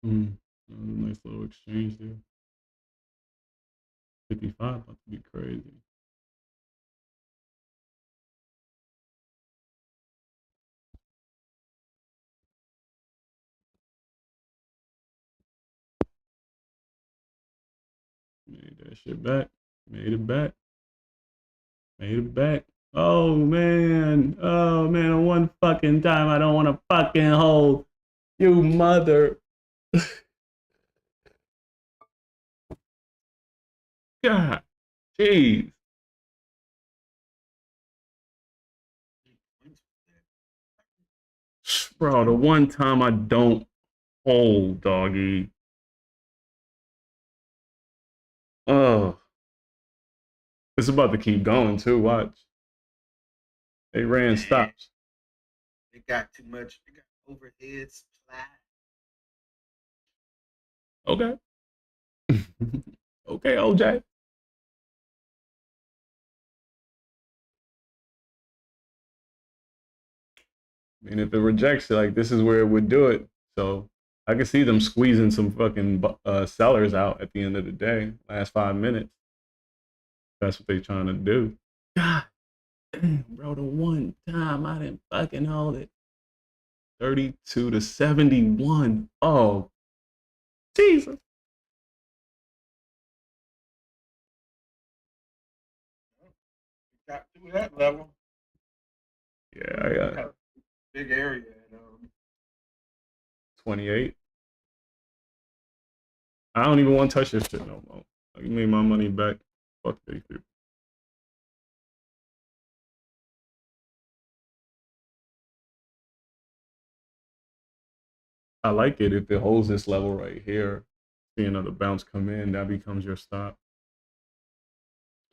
Nice little exchange there. 55 about to be crazy. Made that shit back. Made it back. Made it back. Oh man. Oh man. One fucking time I don't want to fucking hold. You mother. God. Jeez. Bro, the one time I don't hold, doggy. Oh. It's about to keep going too. Watch. They ran stops. They got too much. They got overhead supply. Okay. Okay, OJ. I mean, if it rejects it, like this is where it would do it. So I can see them squeezing some fucking sellers out at the end of the day. Last 5 minutes. That's what they trying to do. God damn, bro, the one time I didn't fucking hold it. 32 to 71. Oh, Jesus. Got through that level. Yeah, I got big area. 28. I don't even want to touch this shit no more. I can make my money back. Fuck these people. I like it if it holds this level right here. See another bounce come in, that becomes your stop.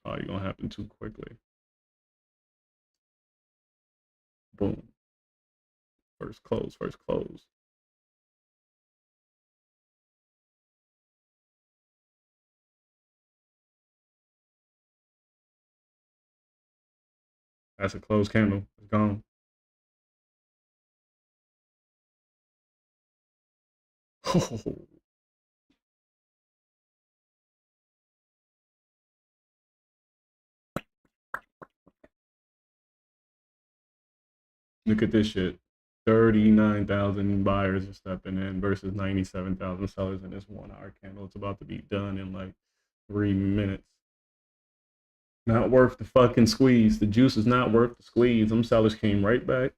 Probably gonna happen too quickly. Boom. First close, first close. That's a closed candle. It's gone. Oh. Look at this shit. 39,000 buyers are stepping in versus 97,000 sellers in this 1 hour candle. It's about to be done in like 3 minutes. Not worth the fucking squeeze. The juice is not worth the squeeze. Them sellers came right back.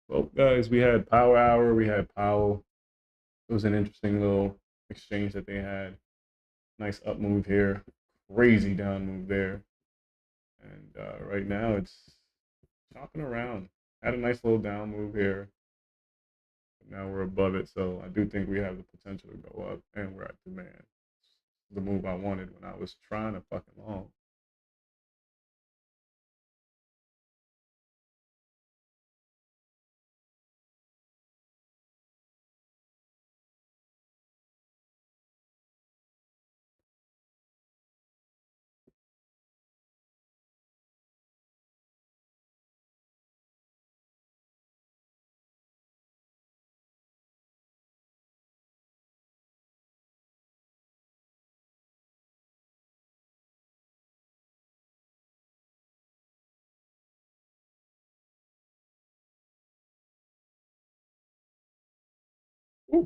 Well, guys, we had Power Hour. We had Powell. It was an interesting little exchange that they had. Nice up move here. Crazy down move there. And right now it's chopping around. Had a nice little down move here. But now we're above it. So I do think we have the potential to go up. And we're at demand. The move I wanted when I was trying to fucking long. Ooh.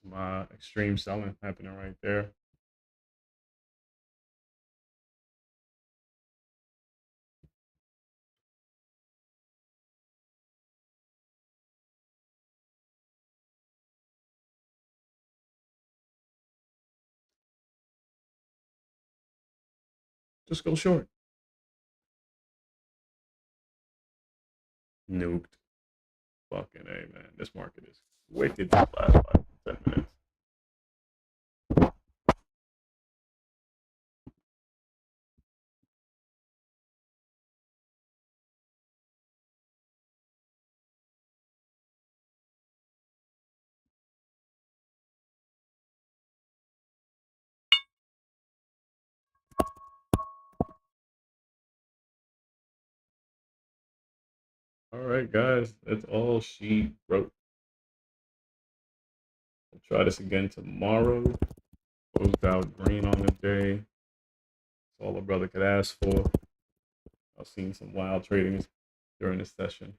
Some extreme selling happening right there. Just go short. Nuked. Fucking A, man. This market is wicked the last 5 to 10 minutes. All right, guys, that's all she wrote. We'll try this again tomorrow. Closed out green on the day. That's all a brother could ask for. I've seen some wild tradings during this session.